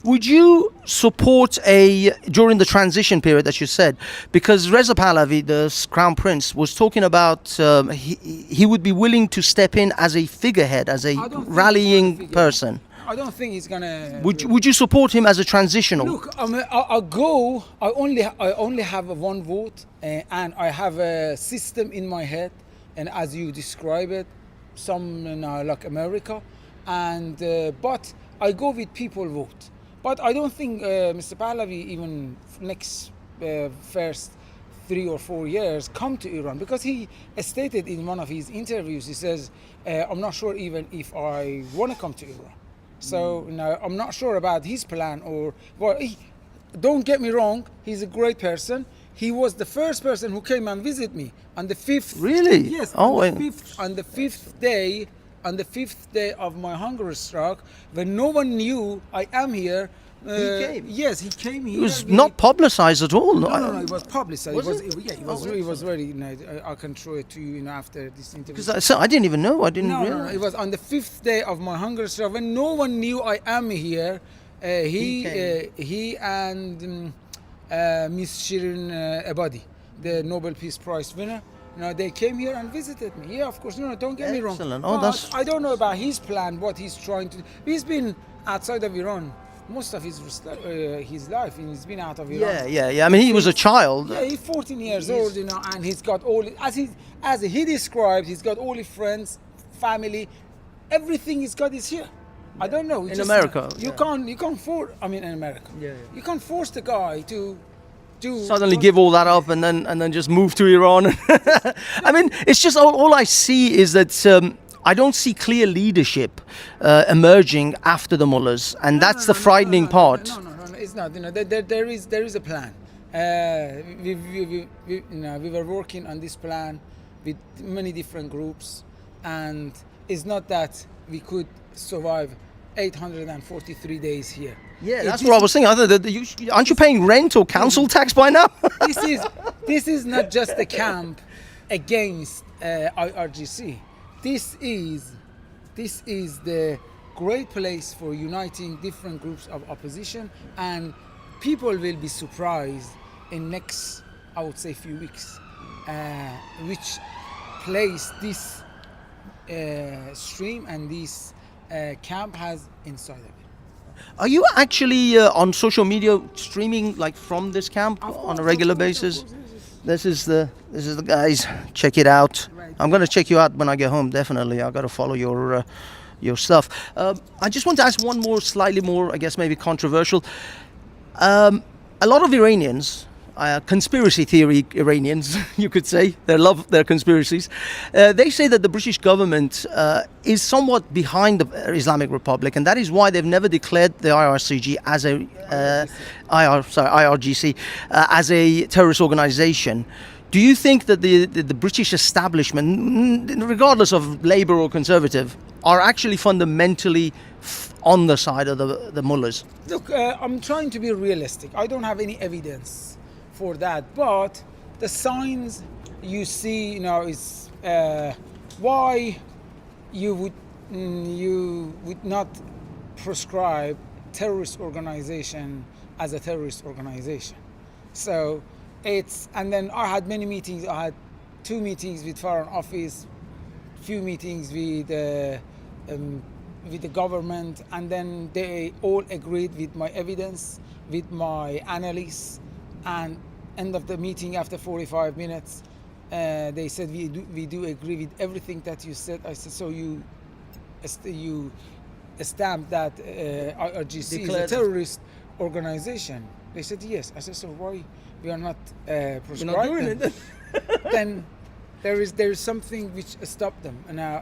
Would you support during the transition period that you said? Because Reza Pahlavi, the crown prince, was talking about he would be willing to step in as a figurehead, as a I don't think he's rallying gonna figure- person. I don't think he's gonna. Would you support him as a transitional? Look, I go. I only have one vote, and I have a system in my head, and as you describe it, some like America, and but I go with people vote. But I don't think Mr. Pahlavi even next first 3 or 4 years come to Iran, because he stated in one of his interviews, he says, I'm not sure even if I want to come to Iran. So I'm not sure about his plan don't get me wrong, he's a great person. He was the first person who came and visited me on the 5th. Really? Yes. Oh, On the fifth day of my hunger strike, when no one knew I am here, came? Yes, he came here. It was not publicized at all. No, it was publicized. Was it? it? Yeah, it Oh, was very. You know, I can show it to you, after this interview. Because I didn't even know. I didn't No, realize. it was on the 5th day of my hunger strike when no one knew I am here. He and Miss Shirin Ebadi, the Nobel Peace Prize winner. They came here and visited me. Yeah, of course. No, don't get me wrong. Excellent. Oh, But that's- I don't know about his plan, what he's trying to do. He's been outside of Iran most of his life, and he's been out of Iran. Yeah. I mean, he was a child. Yeah, he's 14 years old, and he's got all, as he described, he's got all his friends, family, everything he's got is here. I don't know. In America, You yeah. can't force. I mean, in America. Yeah. You can't force the guy to do. Suddenly give all that up and then just move to Iran. I mean, it's just all I see is that I don't see clear leadership emerging after the mullahs, and that's the frightening part. No, it's not. There is a plan. We were working on this plan with many different groups, and it's not that we could survive 843 days here. Yeah, that's what I was thinking. I thought that aren't you paying rent or council tax by now? This is not just a camp against IRGC. This is the great place for uniting different groups of opposition, and people will be surprised in next, I would say, few weeks, which place this stream and this camp has inside of it. Are you actually on social media streaming like from this camp Of on course, a regular of course, basis? of course. This is the guys. Check it out. Right. I'm gonna check you out when I get home. Definitely, I gotta follow your stuff. I just want to ask one more, slightly more, I guess maybe controversial. A lot of Iranians, conspiracy theory Iranians, you could say, they love their conspiracies. They say that the British government is somewhat behind the Islamic Republic, and that is why they've never declared the IRGC as a IRGC as a terrorist organization. Do you think that the British establishment, regardless of Labour or Conservative, are actually fundamentally on the side of the mullahs? Look, I'm trying to be realistic. I don't have any evidence for that, but the signs you see, is why you would not prescribe terrorist organization as a terrorist organization. So and then I had many meetings. I had 2 meetings with Foreign Office, few meetings with the government, and then they all agreed with my evidence, with my analysis, and end of the meeting after 45 minutes, they said we do agree with everything that you said. I said, so you stamped that IRGC is a terrorist organization? They said yes. I said, so why we are not prescribing it? Then there is something which stopped them now,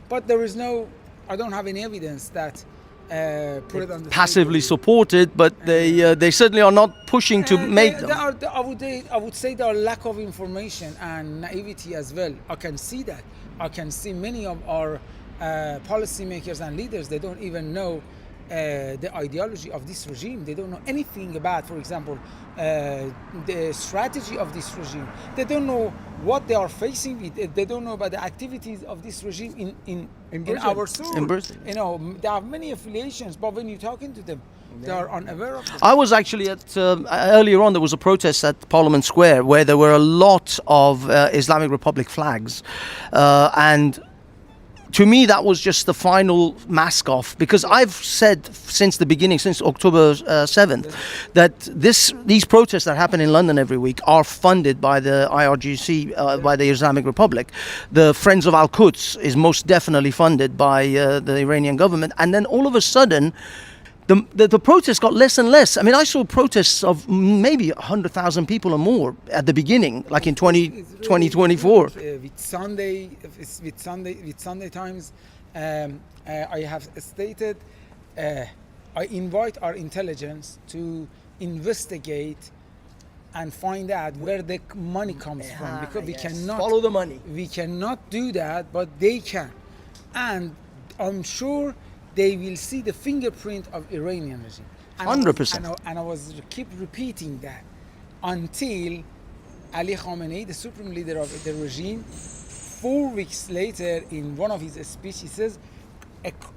but there is no. I don't have any evidence that put it on the Passively table. supported, but they certainly are not pushing to make them. I would say there are lack of information and naivety as well. I can see that. I can see many of our policymakers and leaders, they don't even know the ideology of this regime. They don't know anything about, for example, the strategy of this regime. They don't know what they are facing with. They don't know about the activities of this regime in our soul. In Britain. They have many affiliations, but when you're talking to them, they are unaware of them. I was actually at earlier on. There was a protest at Parliament Square where there were a lot of Islamic Republic flags, and to me that was just the final mask off, because I've said since the beginning, since October 7th, that these protests that happen in London every week are funded by the IRGC, by the Islamic Republic. The Friends of Al-Quds is most definitely funded by the Iranian government, and then all of a sudden the protests got less and less. I mean, I saw protests of maybe 100,000 people or more at the beginning, like in 2024. With Sunday Times, I have stated, I invite our intelligence to investigate and find out where the money comes from, because we cannot follow the money. We cannot do that, but they can, and I'm sure they will see the fingerprint of Iranian regime. And I was- 100%. And I was keep repeating that until Ali Khamenei, the supreme leader of the regime, 4 weeks later, in one of his speeches, he says,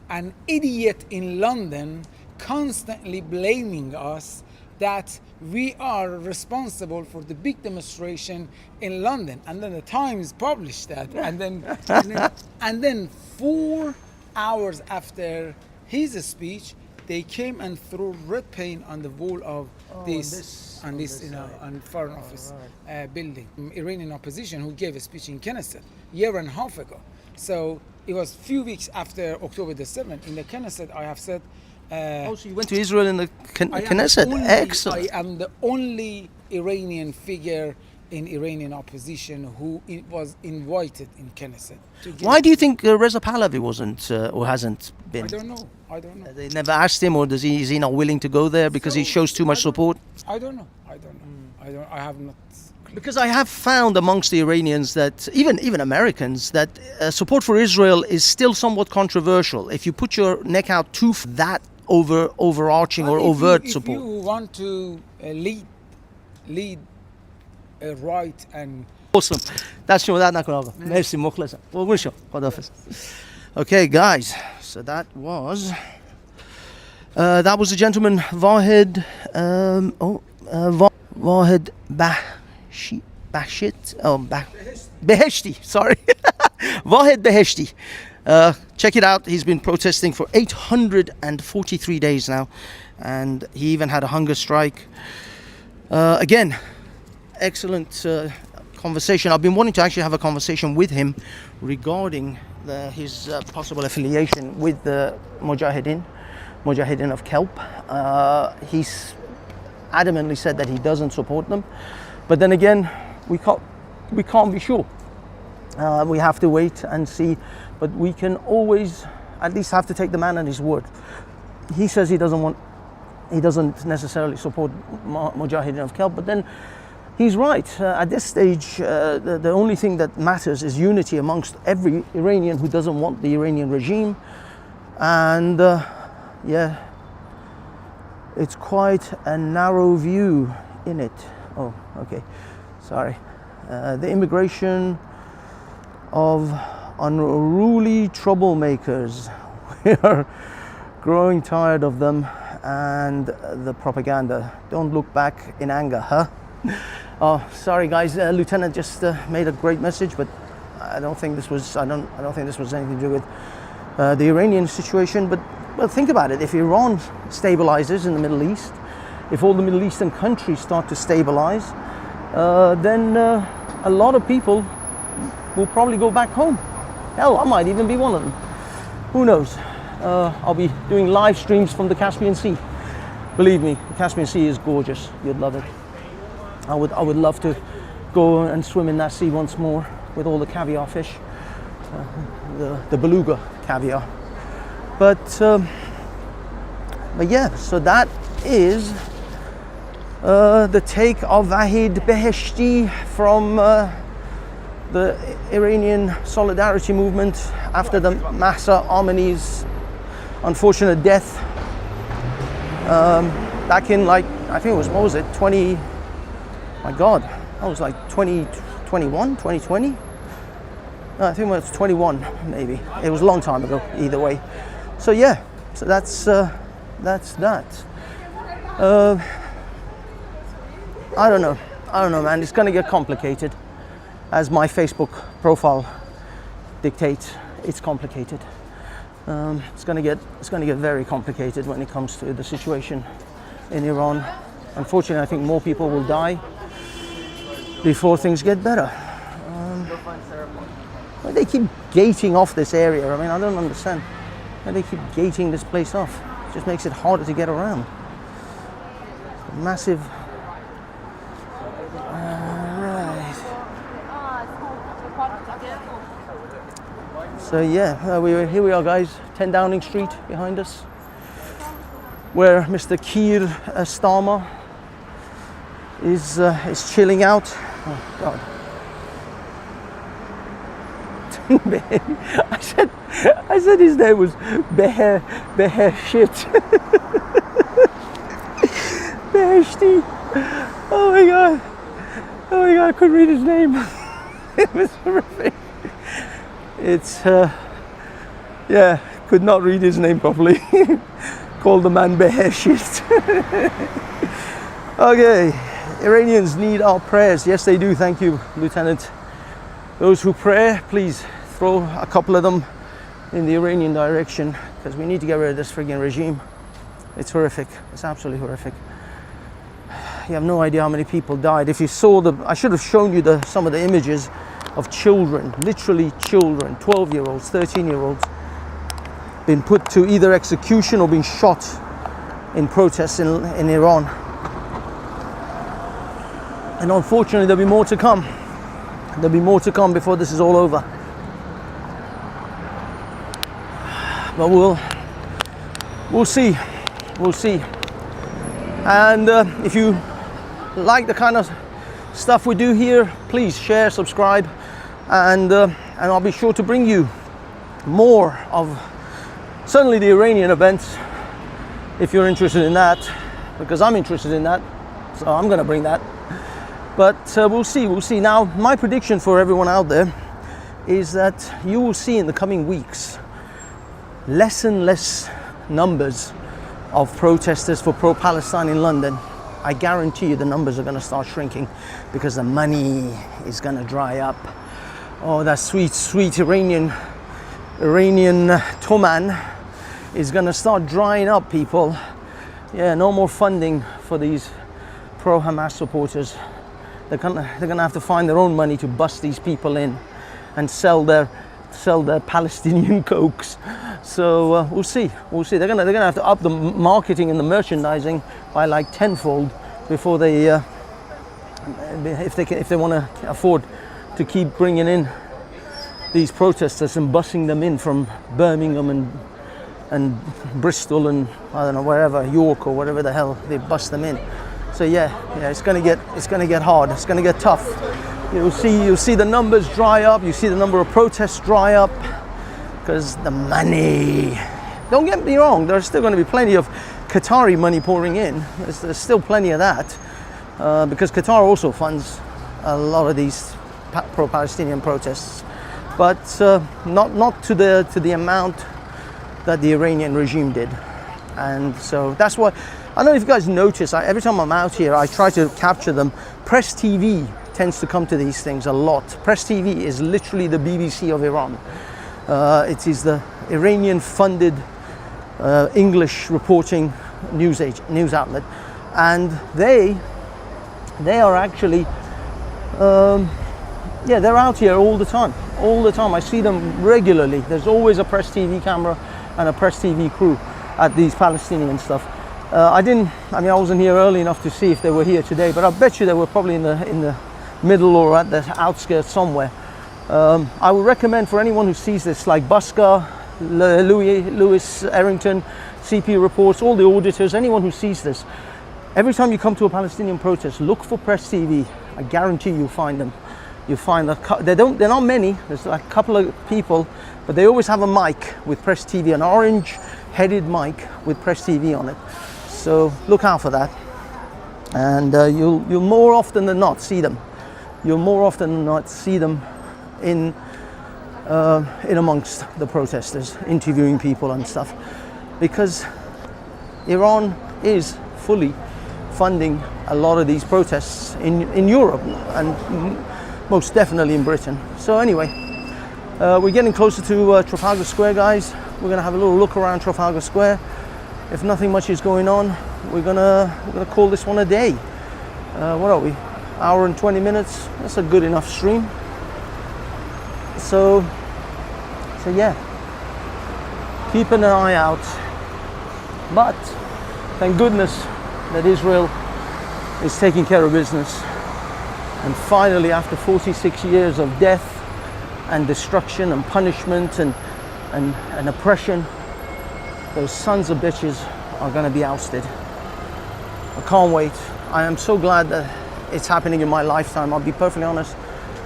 an idiot in London constantly blaming us that we are responsible for the big demonstration in London. And then the Times published that. And then 4 hours after his speech, they came and threw red paint on the wall of on Foreign Office building. Iranian opposition who gave a speech in Knesset year and a half ago. So it was few weeks after October the 7th. In the Knesset, I have said, Oh, so you went to Israel in the I am Knesset? only- Excellent. I am the only Iranian figure in Iranian opposition who was invited in Knesset. to give- Why do you think Reza Pahlavi wasn't or hasn't been? I don't know. I don't know. They never asked him, or is he not willing to go there because he So, shows too much I don't- support? I don't know. I have not. Because I have found amongst the Iranians that even Americans that support for Israel is still somewhat controversial. If you put your neck out too that overarching or If you- overt if support. you want to lead a right and Awesome. دست شما درد نکنه آقا. مرسی مخلصم. قربون شما. خداحافظ. Okay, guys. So that was the gentleman Wahed Wahed Beheshti. Sorry, Wahed Beheshti. Check it out. He's been protesting for 843 days now, and he even had a hunger strike. Again, excellent conversation. I've been wanting to actually have a conversation with him regarding his possible affiliation with the Mujahideen of Kelp. He's adamantly said that he doesn't support them, but then again, we can't be sure. We have to wait and see, but we can always at least have to take the man at his word. He says he doesn't necessarily support Mujahideen of Kelp, but then he's right. At this stage, the only thing that matters is unity amongst every Iranian who doesn't want the Iranian regime. And yeah, it's quite a narrow view in it. Oh, okay, sorry. The immigration of unruly troublemakers. We are growing tired of them and the propaganda. Don't look back in anger, huh? Oh, sorry guys. Lieutenant just made a great message, but I don't think this was. I don't think this was anything to do with the Iranian situation. But well, think about it. If Iran stabilizes in the Middle East, if all the Middle Eastern countries start to stabilize, then a lot of people will probably go back home. Hell, I might even be one of them. Who knows? I'll be doing live streams from the Caspian Sea. Believe me, the Caspian Sea is gorgeous. You'd love it. I would love to go and swim in that sea once more with all the caviar fish, the beluga caviar. But yeah, so that is the take of Wahed Beheshti from the Iranian Solidarity Movement after the Mahsa Amini's unfortunate death back in, like, I think it was, what was it, 20, my God, that was like 2021, 2020? No, I think it was 21 maybe. It was a long time ago, either way. So yeah, so that's that. I don't know, man. It's gonna get complicated, as my Facebook profile dictates. It's complicated. It's gonna get very complicated when it comes to the situation in Iran. Unfortunately, I think more people will die before things get better. Why they keep gating off this area? I mean, I don't understand. Why they keep gating this place off? It just makes it harder to get around. Massive. Right. So yeah, here we are, guys. 10 Downing Street behind us, where Mr. Keir Starmer is chilling out. Oh God. I said his name was Beher shit. Beheshti. Oh my god. Oh my god, I couldn't read his name. It was horrific. It's, yeah, could not read his name properly. Called the man Beheshti. Okay, Iranians need our prayers. Yes, they do. Thank you, Lieutenant. Those who pray, please throw a couple of them in the Iranian direction, because we need to get rid of this frigging regime. It's horrific. It's absolutely horrific. You have no idea how many people died. If you saw I should have shown you some of the images of children, literally children, 12-year-olds, 13-year-olds, been put to either execution or being shot in protests in Iran. And unfortunately, there'll be more to come. There'll be more to come before this is all over. But we'll see. We'll see. And if you like the kind of stuff we do here, please share, subscribe, and I'll be sure to bring you more of certainly the Iranian events if you're interested in that, because I'm interested in that, so I'm going to bring that. But we'll see. Now, my prediction for everyone out there is that you will see in the coming weeks less and less numbers of protesters for pro-Palestine in London. I guarantee you the numbers are going to start shrinking because the money is going to dry up. Oh, that sweet, sweet Iranian Toman is going to start drying up, people. Yeah, no more funding for these pro-Hamas supporters. They're gonna have to find their own money to bust these people in and sell their Palestinian cokes. So we'll see. They're gonna have to up the marketing and the merchandising by like tenfold before they if they want to afford to keep bringing in these protesters and busing them in from Birmingham and Bristol and I don't know, wherever, York or whatever the hell they bust them in. So yeah, it's gonna get hard. It's gonna get tough. You'll see the numbers dry up. You see the number of protests dry up because the money. Don't get me wrong. There's still going to be plenty of Qatari money pouring in. There's still plenty of that because Qatar also funds a lot of these pro-Palestinian protests, but not to the amount that the Iranian regime did. And so that's why. I don't know if you guys notice, every time I'm out here, I try to capture them. Press TV tends to come to these things a lot. Press TV is literally the BBC of Iran. It is the Iranian-funded English reporting news outlet, and they are actually, they're out here all the time. I see them regularly. There's always a Press TV camera and a Press TV crew at these Palestinian stuff. I wasn't here early enough to see if they were here today, but I bet you they were probably in the middle or at the outskirts somewhere. I would recommend for anyone who sees this, like Busker, Lewis Errington, CP Reports, all the auditors, anyone who sees this, every time you come to a Palestinian protest, look for Press TV. I guarantee you'll find them. You'll find they're not many. There's like a couple of people, but they always have a mic with Press TV, an orange-headed mic with Press TV on it. So look out for that, and you'll more often than not see them. You'll more often than not see them in amongst the protesters, interviewing people and stuff, because Iran is fully funding a lot of these protests in Europe and most definitely in Britain. So anyway, we're getting closer to Trafalgar Square, guys. We're gonna have a little look around Trafalgar Square. If nothing much is going on, we're gonna call this one a day. What are we? Hour and 20 minutes. That's a good enough stream. So yeah, keeping an eye out. But thank goodness that Israel is taking care of business. And finally, after 46 years of death and destruction and punishment and oppression, those sons of bitches are going to be ousted. I can't wait. I am so glad that it's happening in my lifetime. I'll be perfectly honest.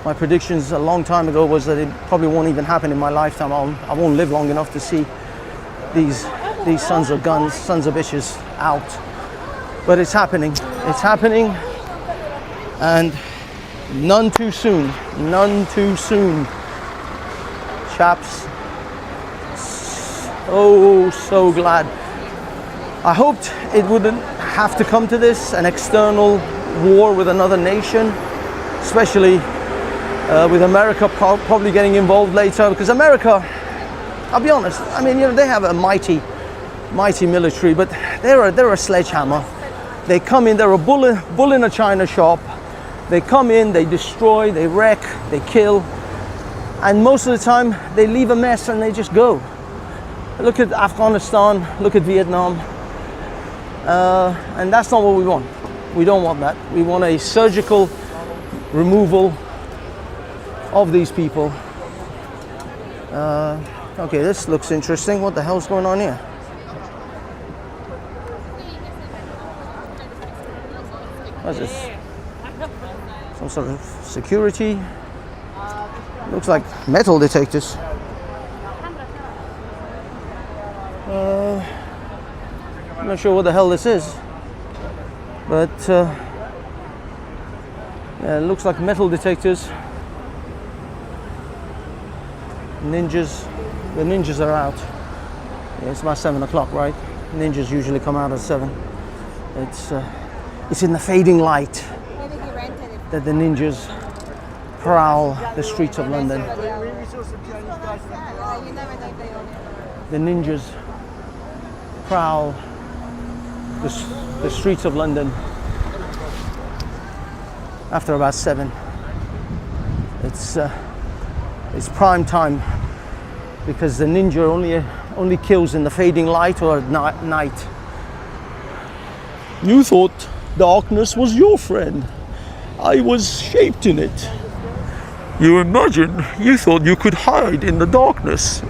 My predictions a long time ago was that it probably won't even happen in my lifetime. I won't live long enough to see these sons of guns, sons of bitches out. But it's happening. It's happening, and none too soon. None too soon, chaps. Oh, so glad. I hoped it wouldn't have to come to this, an external war with another nation, especially with America probably getting involved later, because America, I'll be honest, I mean, you know, they have a mighty military, but they're a sledgehammer. They come in, they're a bull in a china shop. They come in, they destroy, they wreck, they kill, and most of the time they leave a mess and they just go. Look at Afghanistan, look at Vietnam, and that's not what we want. We don't want that. We want a surgical removal of these people. Okay, this looks interesting. What the hell's going on here? What's this? Some sort of security. Looks like metal detectors. I'm not sure what the hell this is, but yeah, it looks like metal detectors. Ninjas, the ninjas are out. Yeah, it's about 7 o'clock, right? Ninjas usually come out at 7. It's in the fading light that the ninjas prowl the streets of London. The ninjas prowl the streets of London after about 7. It's prime time, because the ninja only kills in the fading light or at night. You thought darkness was your friend. I was shaped in it. You imagine you thought you could hide in the darkness.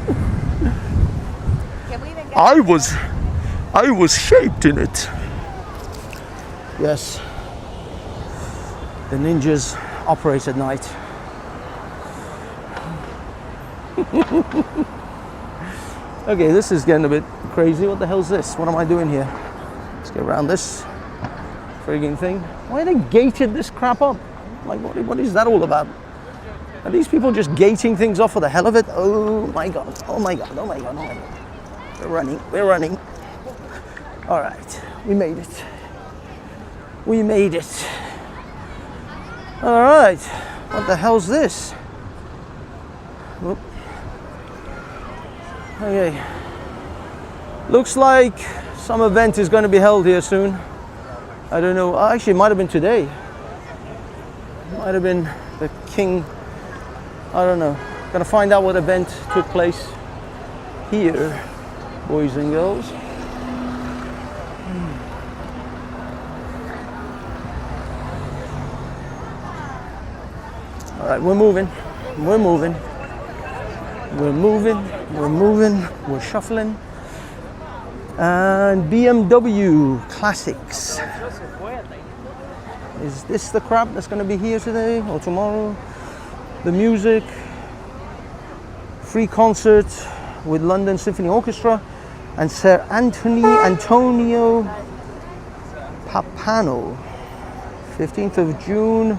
I was shaped in it. Yes. The ninjas operate at night. Okay, this is getting a bit crazy. What the hell's this? What am I doing here? Let's get around this frigging thing. Why they gated this crap up? Like, what is that all about? Are these people just gating things off for the hell of it? Oh my god, oh my god, oh my god, oh my god. We're running. All right, we made it. We made it. All right, what the hell's this? Whoop. Okay, looks like some event is going to be held here soon. I don't know, actually it might have been today. Might have been the King, I don't know. Gonna find out what event took place here, boys and girls. All right, we're moving, we're shuffling. And BMW Classics. Is this the crap that's going to be here today or tomorrow? The music, free concert with London Symphony Orchestra and Sir Antonio Papano. 15th of June,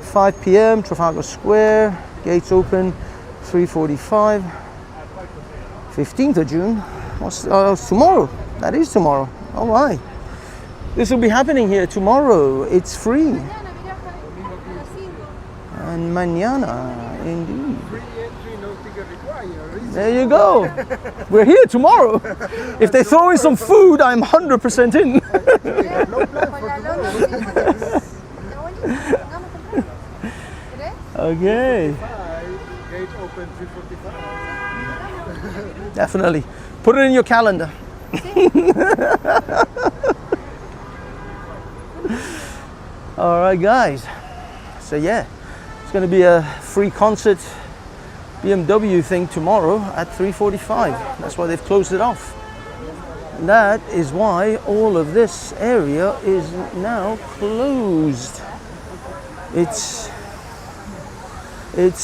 5 p.m. Trafalgar Square. Gates open 3:45. 15th of June. What's tomorrow? That is tomorrow. All right. This will be happening here tomorrow. It's free. And mañana, indeed. There you go. We're here tomorrow. If they throw in some food, I'm 100% in. Okay. Gate open 3:45. Definitely. Put it in your calendar. All right, guys. So yeah, it's going to be a free concert BMW thing tomorrow at 3:45. That's why they've closed it off. And that is why all of this area is now closed. It's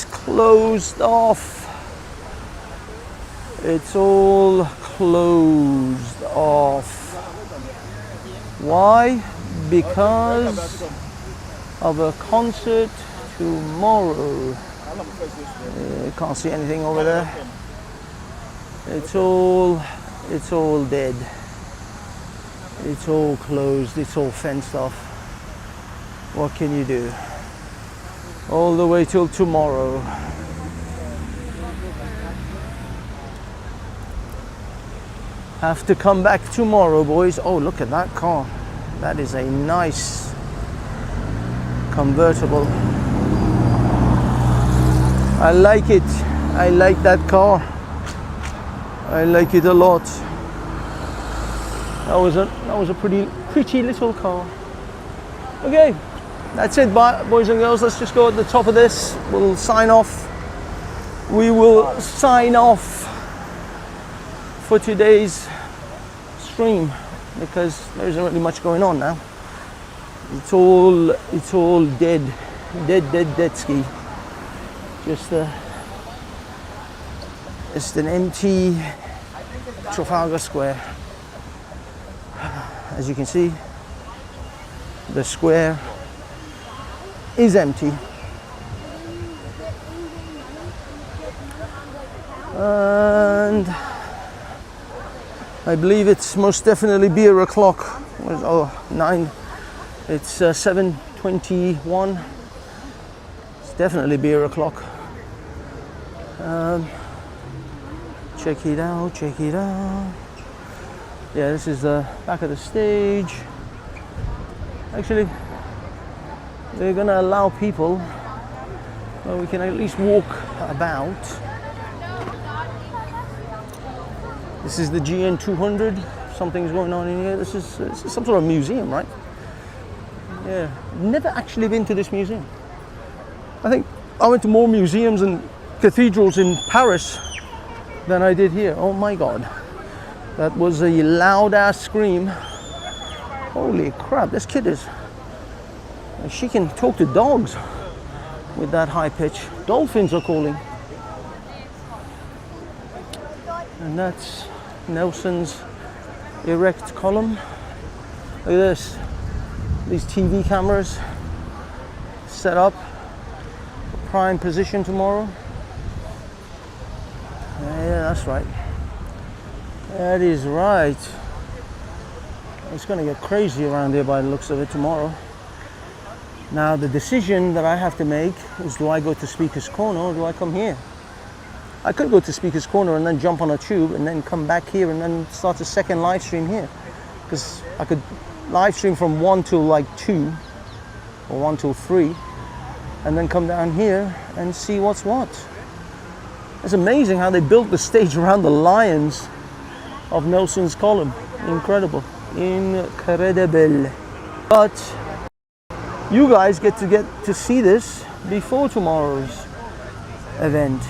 closed off. It's all closed off. Why? because of a concert tomorrow. Can't see anything over there. It's all dead. It's all closed. It's all fenced off. What can you do? All the way till tomorrow. Have to come back tomorrow, boys. Oh, look at that car. That is a nice convertible. I like it. I like that car. I like it a lot. That was a pretty little car. Okay, that's it, boys and girls. Let's just go at the top of this. We'll sign off. We will sign off for today's stream because there isn't really much going on now. It's all dead ski. Just an empty Trafalgar Square. As you can see, the square is empty. And I believe it's most definitely beer o'clock. Oh, 9. It's 7:21. It's definitely beer o'clock. Check it out, check it out. Yeah, this is the back of the stage. Actually, they're gonna allow people, well, we can at least walk about. This is the GN 200. Something's going on in here. This is some sort of museum, right? Yeah, never actually been to this museum. I think I went to more museums and cathedrals in Paris than I did here. Oh my God. That was a loud ass scream. Holy crap, this kid is, she can talk to dogs with that high pitch. Dolphins are calling. And that's Nelson's erect column. Look at this. These TV cameras set up for prime position tomorrow. Yeah, that's right. That is right. It's going to get crazy around here by the looks of it tomorrow. Now the decision that I have to make is, do I go to Speaker's Corner or do I come here? I could go to Speaker's Corner and then jump on a tube and then come back here and then start a second live stream here. Because I could live stream from 1 till like 2 or 1 till 3 and then come down here and see what's what. It's amazing how they built the stage around the lions of Nelson's column. Incredible. Incredible. But you guys get to see this before tomorrow's event.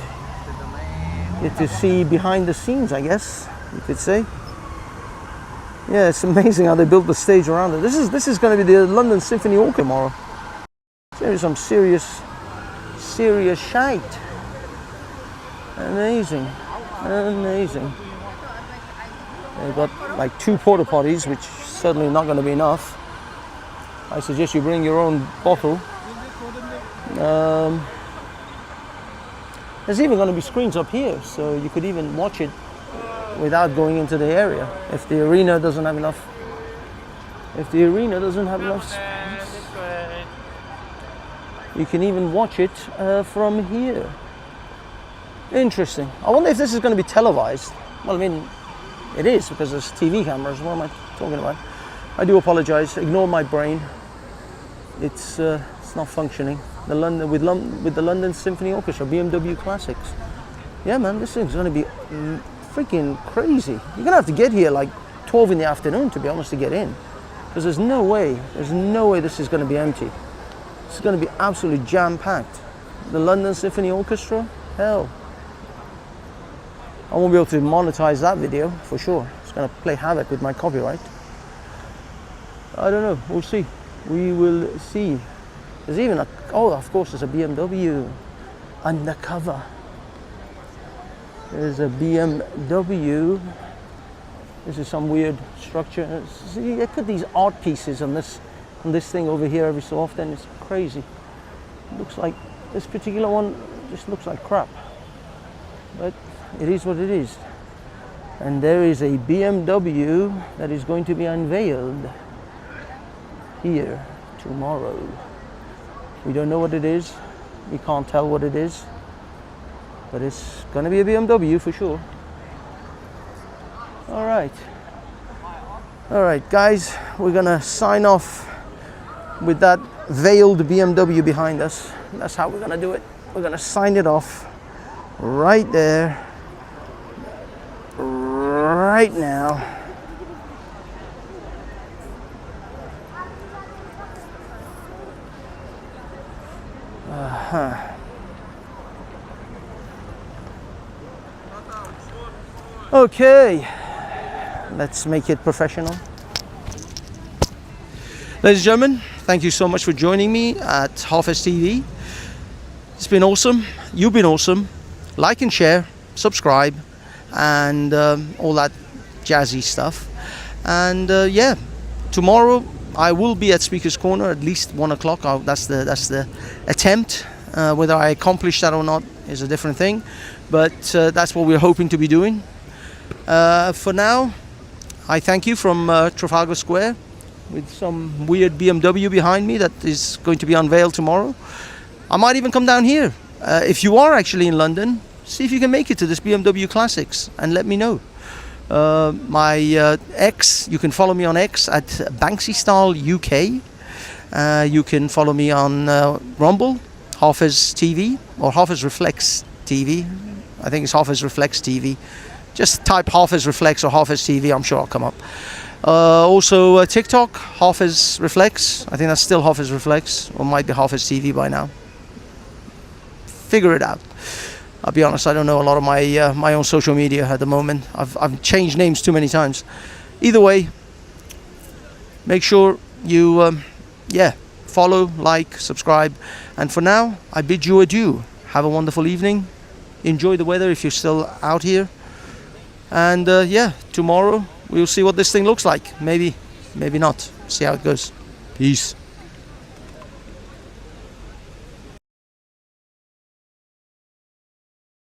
Get to see behind the scenes, I guess you could say. Yeah, it's amazing how they built the stage around it. This is going to be the London Symphony Orchestra tomorrow. There's some serious shite. Amazing. They've got like 2 porta potties, which is certainly not going to be enough. I suggest you bring your own bottle. There's even going to be screens up here, so you could even watch it without going into the area if the arena doesn't have enough. Space, you can even watch it from here. Interesting. I wonder if this is going to be televised. Well, I mean, it is because there's TV cameras. What am I talking about? I do apologize. Ignore my brain. It's not functioning. With the London Symphony Orchestra, BMW Classics. Yeah, man, this thing's going to be freaking crazy. You're going to have to get here like 12 in the afternoon, to be honest, to get in. Because there's no way this is going to be empty. It's going to be absolutely jam-packed. The London Symphony Orchestra, hell. I won't be able to monetize that video for sure. It's going to play havoc with my copyright. I don't know. We'll see. We will see. There's even of course, there's a BMW undercover. There's a BMW. This is some weird structure. See, they put these art pieces on this on this thing over here every so often. It's crazy. It looks like this particular one just looks like crap, but it is what it is. And there is a BMW that is going to be unveiled here tomorrow. We don't know what it is. We can't tell what it is, but it's going to be a BMW for sure. All right, guys, we're going to sign off with that veiled BMW behind us. That's how we're going to do it. We're going to sign it off right there, right now. Okay, let's make it professional. Ladies and gentlemen, thank you so much for joining me at Hafez TV. It's been awesome. You've been awesome. Like and share, subscribe, and all that jazzy stuff. And yeah, tomorrow I will be at Speaker's Corner at least 1 o'clock. That's the attempt. Whether I accomplish that or not is a different thing, but that's what we're hoping to be doing. For now, I thank you from Trafalgar Square with some weird BMW behind me that is going to be unveiled tomorrow. I might even come down here. If you are actually in London, see if you can make it to this BMW Classics and let me know. My X, you can follow me on X at Banksy Style UK. You can follow me on Rumble, Hafez TV, or Hafez Reflex TV. I think it's Hafez Reflex TV. Just type Hafez Reflex or Hafez TV, I'm sure I'll come up. Also TikTok, Hafez Reflex. I think that's still Hafez Reflex, or might be Hafez TV by now. Figure it out. I'll be honest, I don't know a lot of my my own social media at the moment. I've changed names too many times. Either way, make sure you follow, like, subscribe, and for now I bid you adieu. Have a wonderful evening. Enjoy the weather if you're still out here. And yeah, tomorrow we'll see what this thing looks like. Maybe not. See how it goes. Peace.